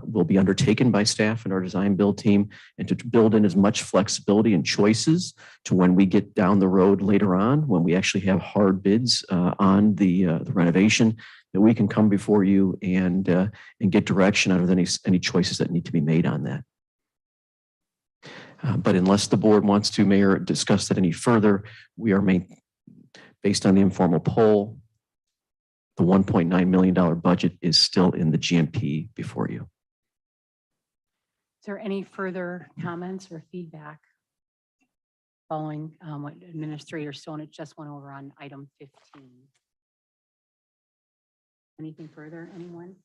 will be undertaken by staff and our design build team, and to build in as much flexibility and choices to when we get down the road later on, when we actually have hard bids on the renovation, that we can come before you and get direction out of any choices that need to be made on that. But unless the board wants to, Mayor, discuss that any further, we are based on the informal poll, the $1.9 million budget is still in the GMP before you. Is there any further comments or feedback following what Administrator Stone just went over on item 15? Anything further, anyone?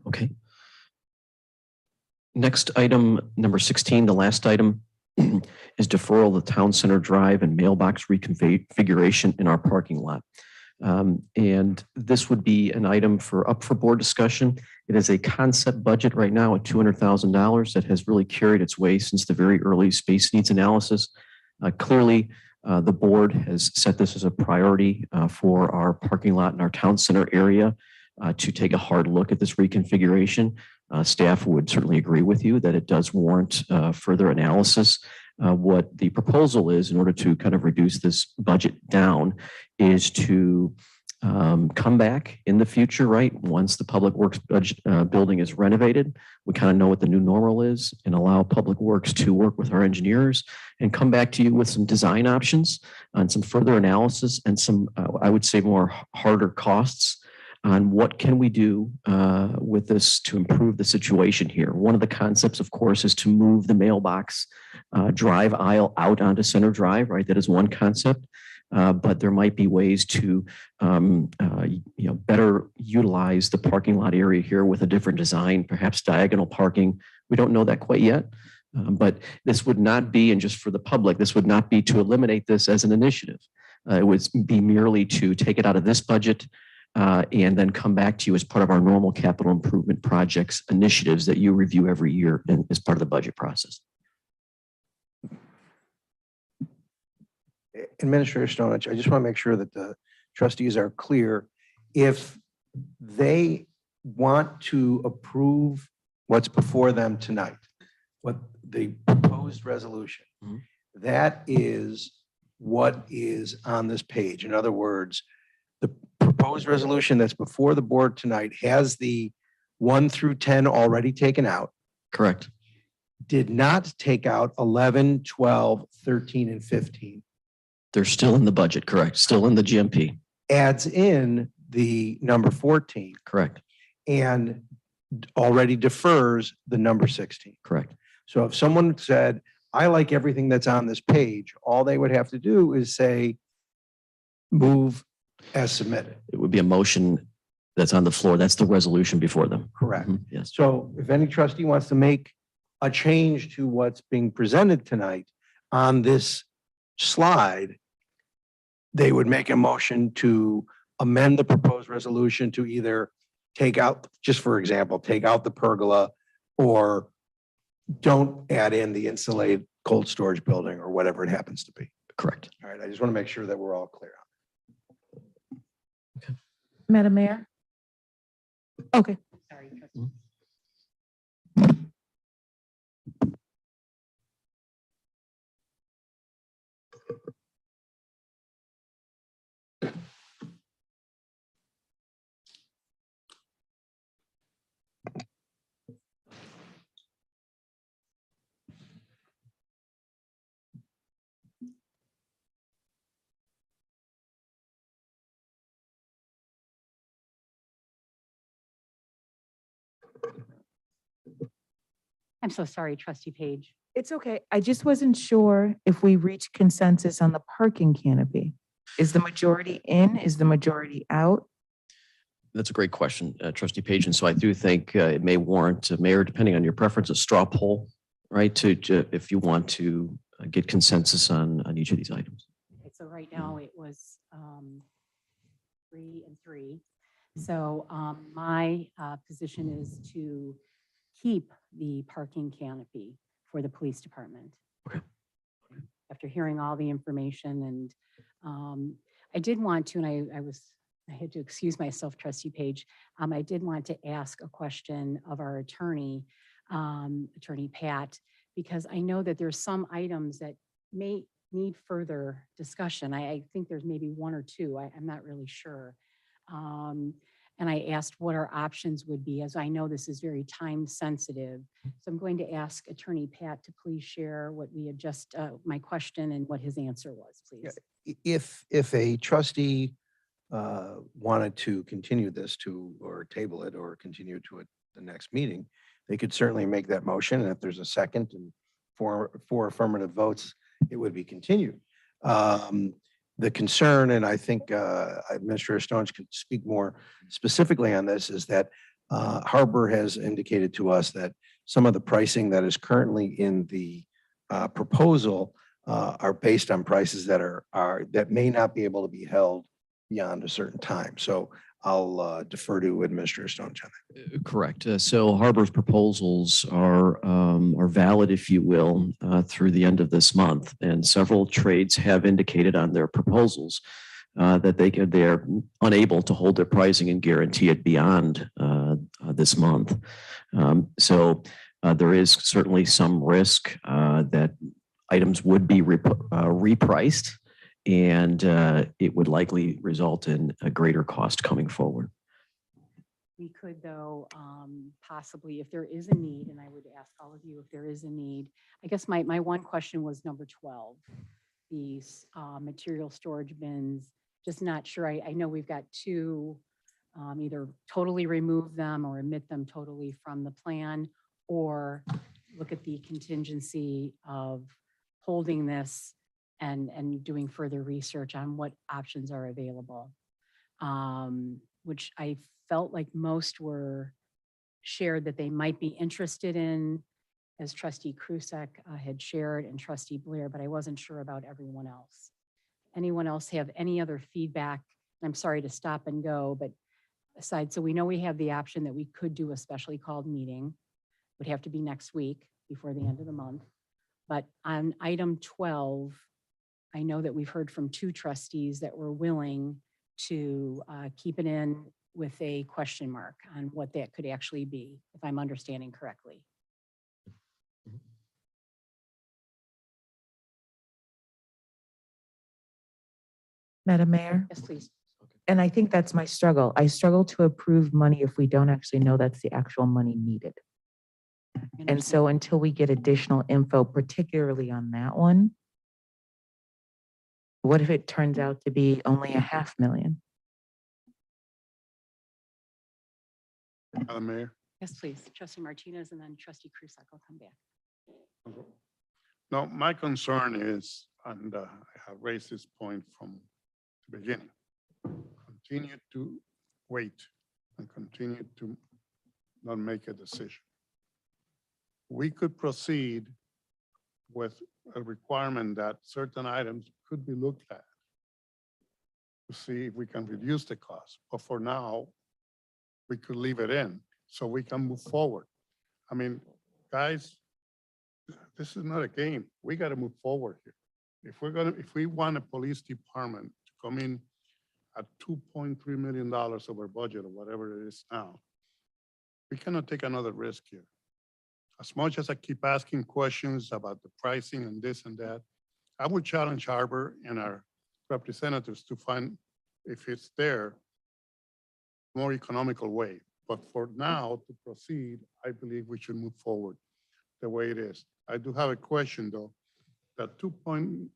Okay. Next item, number 16, the last item is deferral of the Town Center Drive and Mailbox reconfiguration in our parking lot. And this would be an item up for board discussion. It is a concept budget right now at $200,000 that has really carried its way since the very early space needs analysis. Clearly, the board has set this as a priority for our parking lot in our town center area to take a hard look at this reconfiguration. Staff would certainly agree with you that it does warrant further analysis. What the proposal is in order to kind of reduce this budget down is to come back in the future, right? Once the Public Works building is renovated, we kind of know what the new normal is, and allow Public Works to work with our engineers and come back to you with some design options and some further analysis and some, I would say, more harder costs on what can we do with this to improve the situation here. One of the concepts, of course, is to move the mailbox drive aisle out onto Center Drive, right? That is one concept. But there might be ways to better utilize the parking lot area here with a different design, perhaps diagonal parking. We don't know that quite yet. But this would not be, and just for the public, this would not be to eliminate this as an initiative. It would be merely to take it out of this budget and then come back to you as part of our normal capital improvement projects initiatives that you review every year as part of the budget process. Administrator Stone, I just want to make sure that the trustees are clear. If they want to approve what's before them tonight, what the proposed resolution, that is what is on this page. In other words, the proposed resolution that's before the board tonight has the 1 through 10 already taken out, Correct. did not take out 11, 12, 13, and 15. They're still in the budget, correct? Still in the GMP, Adds in the number 14 correct? and already defers the number 16. Correct. So if someone said, I like everything that's on this page, all they would have to do is say, move as submitted. It would be a motion that's on the floor. That's the resolution before them. Correct. Yes. So if any trustee wants to make a change to what's being presented tonight on this slide, they would make a motion to amend the proposed resolution to either take out, just for example, take out the pergola or don't add in the insulated cold storage building or whatever it happens to be. Correct. All right, I just want to make sure that we're all clear. Madam Mayor? Okay. Sorry, trustee. I'm so sorry, trustee Page. It's okay. I just wasn't sure if we reached consensus on the parking canopy. Is the majority in? Is the majority out? That's a great question, trustee Page. And so I do think it may warrant, Mayor, depending on your preference, a straw poll, right? To if you want to get consensus on each of these items. Okay, so right now it was 3 and 3. So my position is to keep the parking canopy for the police department. Okay. After hearing all the information, and I did want to, and I had to excuse myself, trustee Page. I did want to ask a question of our attorney, Attorney Pat, because I know that there's some items that may need further discussion. I think there's maybe 1 or 2. I'm not really sure. And I asked what our options would be, as I know this is very time sensitive. So I'm going to ask Attorney Pat to please share what we had just, my question and what his answer was, please. If a trustee wanted to continue this to, or table it, or continue to it the next meeting, they could certainly make that motion. And if there's a second and four affirmative votes, it would be continued. The concern, and I think Administrator Stones can speak more specifically on this, is that Arbor has indicated to us that some of the pricing that is currently in the proposal are based on prices that that may not be able to be held beyond a certain time. So I'll defer to Administrator Stones on that. Correct. So Harbor's proposals are valid, if you will, through the end of this month. And several trades have indicated on their proposals that they're unable to hold their pricing and guarantee it beyond this month. So there is certainly some risk that items would be repriced, and it would likely result in a greater cost coming forward. We could, though, possibly, if there is a need, and I would ask all of you if there is a need. I guess my one question was number 12, these material storage bins. Just not sure. I know we've got 2, either totally remove them or omit them totally from the plan, or look at the contingency of holding this and doing further research on what options are available, which I felt like most were shared that they might be interested in, as trustee Krusek had shared and trustee Blair, but I wasn't sure about everyone else. Anyone else have any other feedback? I'm sorry to stop and go, but aside, so we know we have the option that we could do a specially called meeting. Would have to be next week before the end of the month. But on item 12, I know that we've heard from 2 trustees that were willing to keep it in with a question mark on what that could actually be, if I'm understanding correctly. Madam Mayor? Yes, please. And I think that's my struggle. I struggle to approve money if we don't actually know that's the actual money needed. And so until we get additional info, particularly on that one, what if it turns out to be only $500,000? Madam Mayor. Yes, please. Trustee Martinez and then trustee Krusak will come back. No, my concern is, and I have raised this point from the beginning, continue to wait and continue to not make a decision. We could proceed with a requirement that certain items could be looked at to see if we can reduce the cost. But for now, we could leave it in so we can move forward. I mean, guys, this is not a game. We got to move forward here. If we want a police department to come in at $2.3 million over budget or whatever it is now, we cannot take another risk here. As much as I keep asking questions about the pricing and this and that, I would challenge Arbor and our representatives to find, if it's there, more economical way. But for now, to proceed, I believe we should move forward the way it is. I do have a question though. That $2.1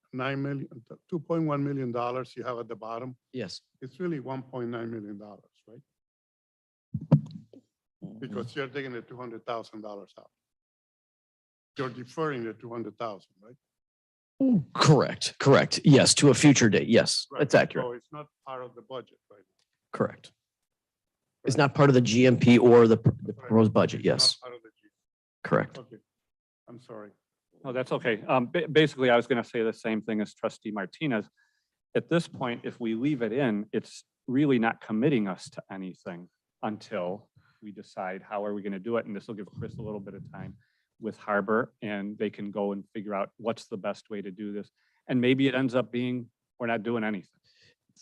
million you have at the bottom, Yes. it's really $1.9 million, right? Because you're taking the $200,000 out. You're deferring the 200,000, right? Correct. Yes, to a future date. Yes, Right. that's accurate. So it's not part of the budget, right? Correct. It's not part of the GMP or the proposed budget. It's Yes, not part of the G. correct. Okay, I'm sorry. No, that's okay. Basically, I was going to say the same thing as trustee Martinez. At this point, if we leave it in, it's really not committing us to anything until we decide how are we going to do it. And this will give Chris a little bit of time with Arbor and they can go and figure out what's the best way to do this. And maybe it ends up being, we're not doing anything.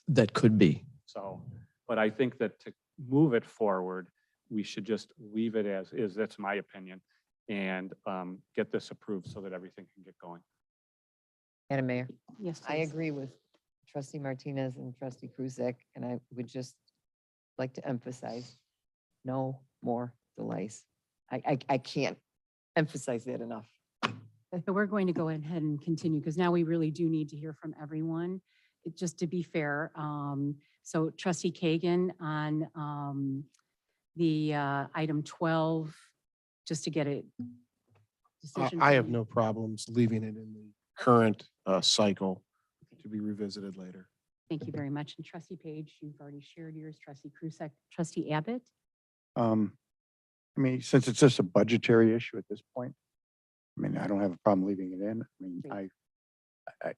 That could be. So, but I think that to move it forward, we should just leave it as is. That's my opinion. And get this approved so that everything can get going. Madam Mayor, Yes, I please. agree with trustee Martinez and trustee Krusek, and I would just like to emphasize, no more delays. I can't emphasize that enough. So we're going to go ahead and continue because now we really do need to hear from everyone. Just to be fair, so trustee Kagan on the item 12, just to get it. decision I have from- no problems leaving it in the current cycle to be revisited later. Thank you very much. And trustee Page, you've already shared yours. Trustee Krusek, trustee Abbott. I mean, since it's just a budgetary issue at this point, I mean, I don't have a problem leaving it in. I mean, Great. I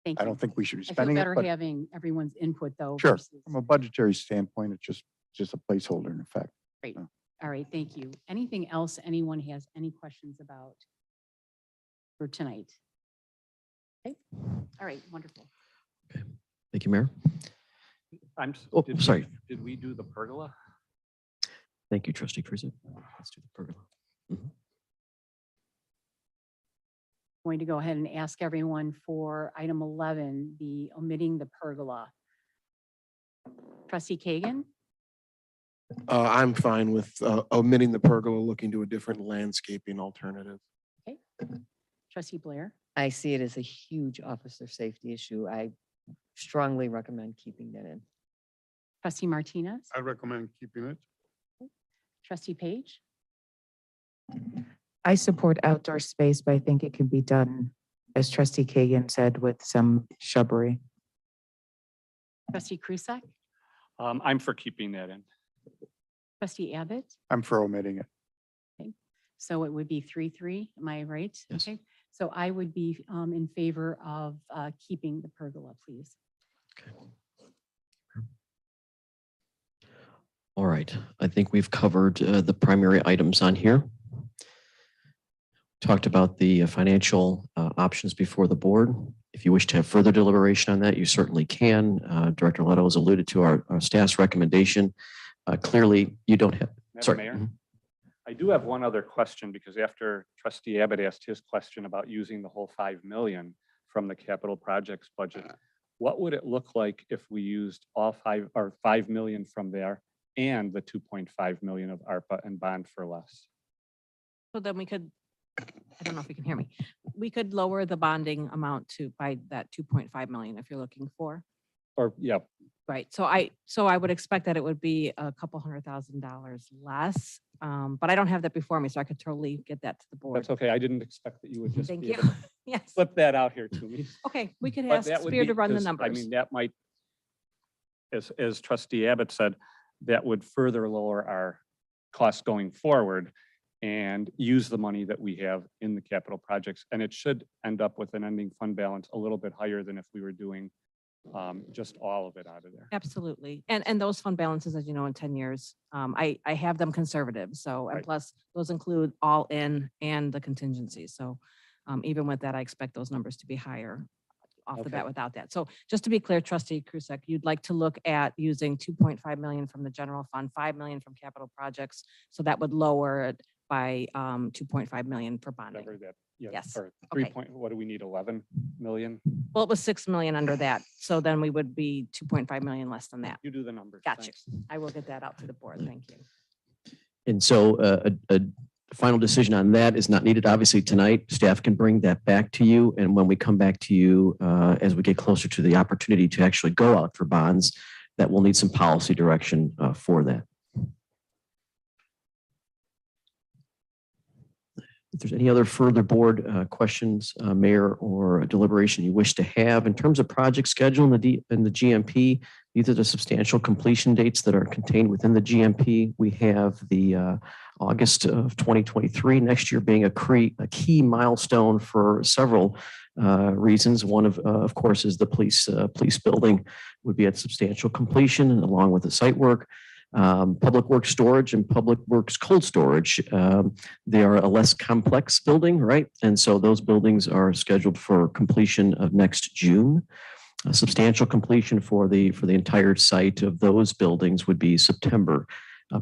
Thank I you. don't think we should be I feel spending it, better but having everyone's input though. sure, versus- from a budgetary standpoint, it's just a placeholder in effect. Great. Oh. All right, thank you. Anything else anyone has any questions about for tonight? Okay, all right, wonderful. Thank you, Mayor. Oh, Did sorry. Did we do the pergola? Thank you, trustee Kruzak. Let's do the pergola. Going to go ahead and ask everyone for item 11, the omitting the pergola. Trustee Kagan, I'm fine with omitting the pergola, looking to a different landscaping alternative. okay. Trustee Blair, I see it as a huge officer safety issue. I strongly recommend keeping that in. trustee Martinez, I recommend keeping it. trustee Page, I support outdoor space, but I think it can be done, as trustee Kagan said, with some shrubbery. trustee Krusek, I'm for keeping that in. trustee Abbott. I'm for omitting it. So it would be 3-3, am I right? Yes. Okay, so I would be in favor of keeping the pergola, please. All right, I think we've covered the primary items on here. Talked about the financial options before the board. If you wish to have further deliberation on that, you certainly can. Director Leto has alluded to our staff's recommendation. Clearly, you don't have, Madam sorry. Mayor? Mhm. I do have one other question because after trustee Abbott asked his question about using the whole 5 million from the capital projects budget, what would it look like if we used all 5 million from there and the 2.5 million of ARPA and bond for less? So then we could, I don't know if you can hear me. We could lower the bonding amount by that 2.5 million if you're looking for. Or, yeah, Right. So I would expect that it would be a couple $100,000 less. But I don't have that before me, so I could totally get that to the board. that's okay. I didn't expect that you would just Thank be you. able to Yes. flip that out here to me. Okay, we could But ask that would Spear be- to run the 'cause, numbers. I mean, that might, as trustee Abbott said, that would further lower our costs going forward and use the money that we have in the capital projects. And it should end up with an ending fund balance a little bit higher than if we were doing just all of it out of there. Absolutely. And those fund balances, as you know, in 10 years, I have them conservative. So, and Right. plus those include all in and the contingencies. So even with that, I expect those numbers to be higher off the Okay. bat without that. So just to be clear, trustee Krusek, you'd like to look at using 2.5 million from the general fund, 5 million from capital projects. So that would lower it by 2.5 million for bonding. Whatever that, yeah, Yes. or Okay. what do we need, 11 million? Well, it was 6 million under that. So then we would be 2.5 million less than that. You do the numbers. Gotcha. thanks. I will get that out to the board. Thank you. And so a final decision on that is not needed. Obviously, tonight, staff can bring that back to you. And when we come back to you, as we get closer to the opportunity to actually go out for bonds, that will need some policy direction for that. If there's any other further board questions, Mayor, or deliberation you wish to have in terms of project schedule in the GMP, these are the substantial completion dates that are contained within the GMP. We have the August of 2023, next year being a key milestone for several reasons. One of course, is the police building would be at substantial completion, and along with the site work. Public Works storage and Public Works cold storage, they are a less complex building, right? And so those buildings are scheduled for completion of next June. A substantial completion for the entire site of those buildings would be September.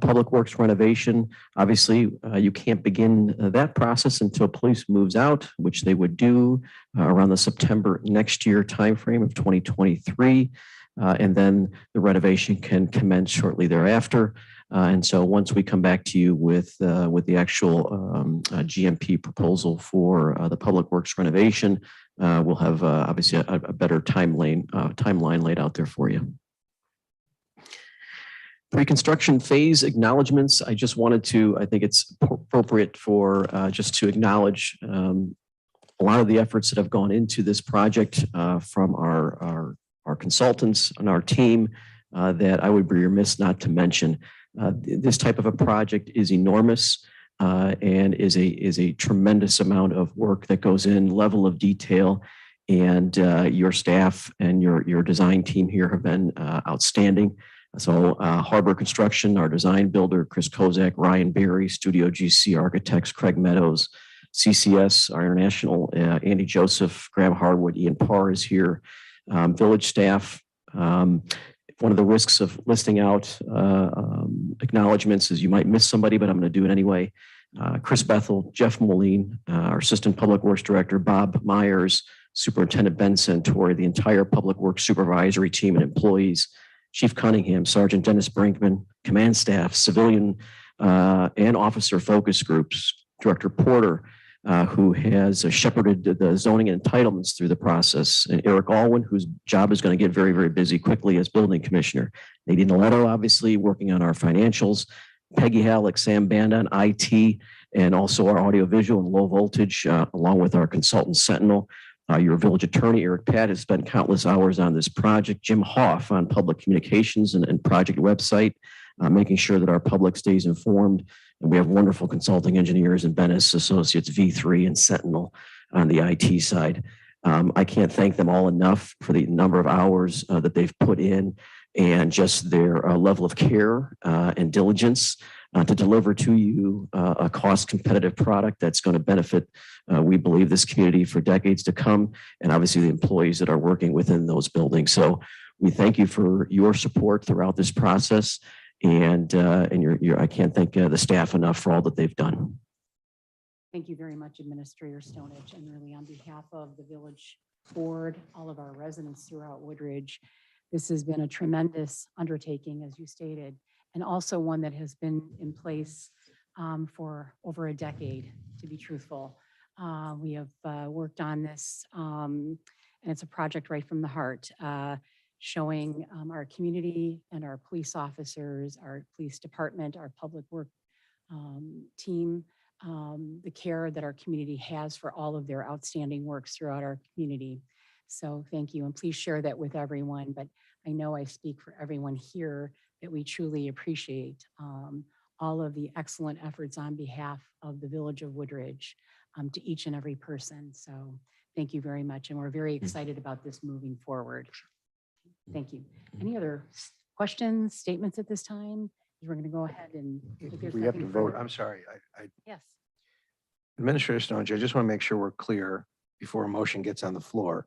Public Works renovation, obviously, you can't begin that process until police moves out, which they would do around the September next year timeframe of 2023. And then the renovation can commence shortly thereafter. And so once we come back to you with the actual GMP proposal for the Public Works renovation, we'll have obviously a better timeline laid out there for you. Reconstruction phase acknowledgements. I just wanted to, I think it's appropriate for just to acknowledge a lot of the efforts that have gone into this project from our consultants and our team that I would be remiss not to mention. This type of a project is enormous and is a tremendous amount of work that goes in, level of detail, and your staff and your design team here have been outstanding. So Arbor Construction, our design builder, Chris Kozak, Ryan Berry, Studio GC Architects, Craig Meadows, CCS, our international, Andy Joseph, Graham Harwood, Ian Parr is here. Village staff. One of the risks of listing out acknowledgements is you might miss somebody, but I'm going to do it anyway. Chris Bethel, Jeff Moline, our Assistant Public Works Director, Bob Myers, Superintendent Ben Santori, the entire Public Works Supervisory team and employees, Chief Cunningham, Sergeant Dennis Brinkman, command staff, civilian and officer focus groups, Director Porter, who has shepherded the zoning and entitlements through the process, and Eric Alwyn, whose job is going to get very, very busy quickly as building commissioner. Nadine Aletto, obviously working on our financials, Peggy Halleck, Sam Banda on IT, and also our audiovisual and low voltage, along with our consultant Sentinel. Your village attorney, Eric Pat, has spent countless hours on this project. Jim Hoff on public communications and project website, making sure that our public stays informed. And we have wonderful consulting engineers in Bennis Associates, V3 and Sentinel on the IT side. I can't thank them all enough for the number of hours that they've put in and just their level of care and diligence to deliver to you a cost competitive product that's going to benefit, we believe, this community for decades to come, and obviously the employees that are working within those buildings. So we thank you for your support throughout this process. And I can't thank the staff enough for all that they've done. Thank you very much, Administrator Stonich, and really on behalf of the village board, all of our residents throughout Woodridge. This has been a tremendous undertaking, as you stated, and also one that has been in place for over a decade, to be truthful. We have worked on this, and it's a project right from the heart, showing our community and our police officers, our police department, our public work team, the care that our community has for all of their outstanding works throughout our community. So thank you, and please share that with everyone. But I know I speak for everyone here that we truly appreciate all of the excellent efforts on behalf of the Village of Woodridge to each and every person. So thank you very much, and we're very excited about this moving forward. Thank you. Any other questions, statements at this time? We're going to go ahead and. if there's We have to nothing vote. further- I'm sorry. Yes. Administrator Stone's, I just want to make sure we're clear before a motion gets on the floor.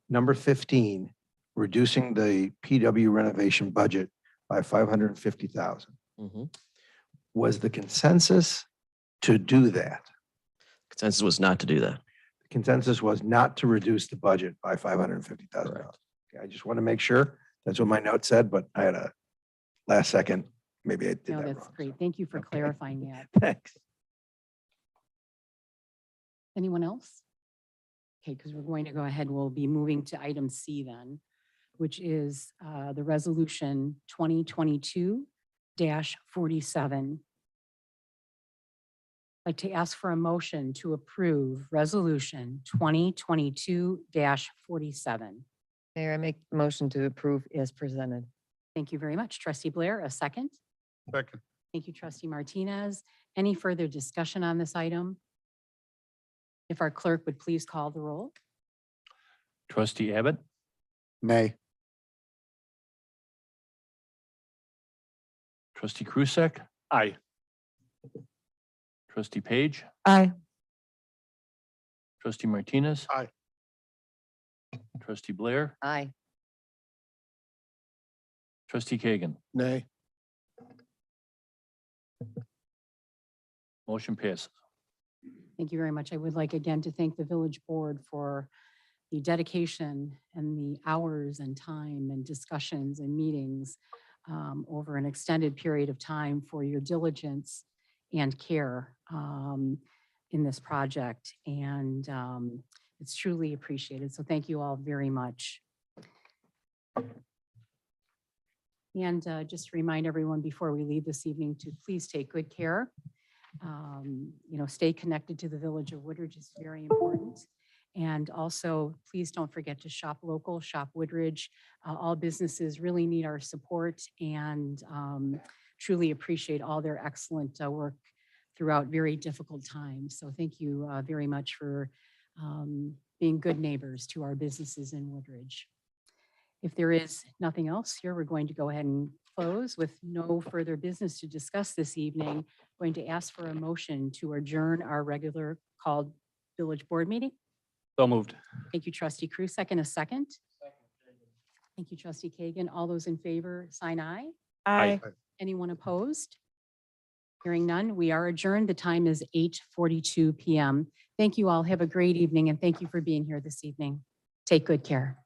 Number 15, reducing the PW renovation budget by 550,000. Mhm. Was the consensus to do that? Consensus was not to do that. The consensus was not to reduce the budget by $550,000. Correct. Okay, I just want to make sure. That's what my note said, but I had a last second. Maybe I did No, that that's wrong. great. Thank you for Okay. clarifying that. Thanks. Anyone else? Okay, because we're going to go ahead. We'll be moving to item C then, which is the resolution 2022-47. I'd like to ask for a motion to approve resolution 2022-47. Mayor, I make the motion to approve as presented. Thank you very much. Trustee Blair, a second. Second. Thank you, Trustee Martinez. Any further discussion on this item? If our clerk would please call the roll. Trustee Abbott, Nay. trustee Krusek. Aye. Trustee Page, Aye. trustee Martinez. Aye. Trustee Blair, Aye. trustee Kagan. Nay. Motion passes. Thank you very much. I would like again to thank the village board for the dedication and the hours and time and discussions and meetings over an extended period of time for your diligence and care in this project. And it's truly appreciated. So thank you all very much. And just to remind everyone before we leave this evening to please take good care. Stay connected to the Village of Woodridge is very important. And also, please don't forget to shop local, shop Woodridge. All businesses really need our support and truly appreciate all their excellent work throughout very difficult times. So thank you very much for being good neighbors to our businesses in Woodridge. If there is nothing else here, we're going to go ahead and close with no further business to discuss this evening. Going to ask for a motion to adjourn our regular called village board meeting. So moved. Thank you, trustee Crew. Second, a second. Thank you, trustee Kagan. All those in favor, sign aye. Aye. Anyone opposed? Hearing none, we are adjourned. The time is 8:42 p.m. Thank you all. Have a great evening, and thank you for being here this evening. Take good care.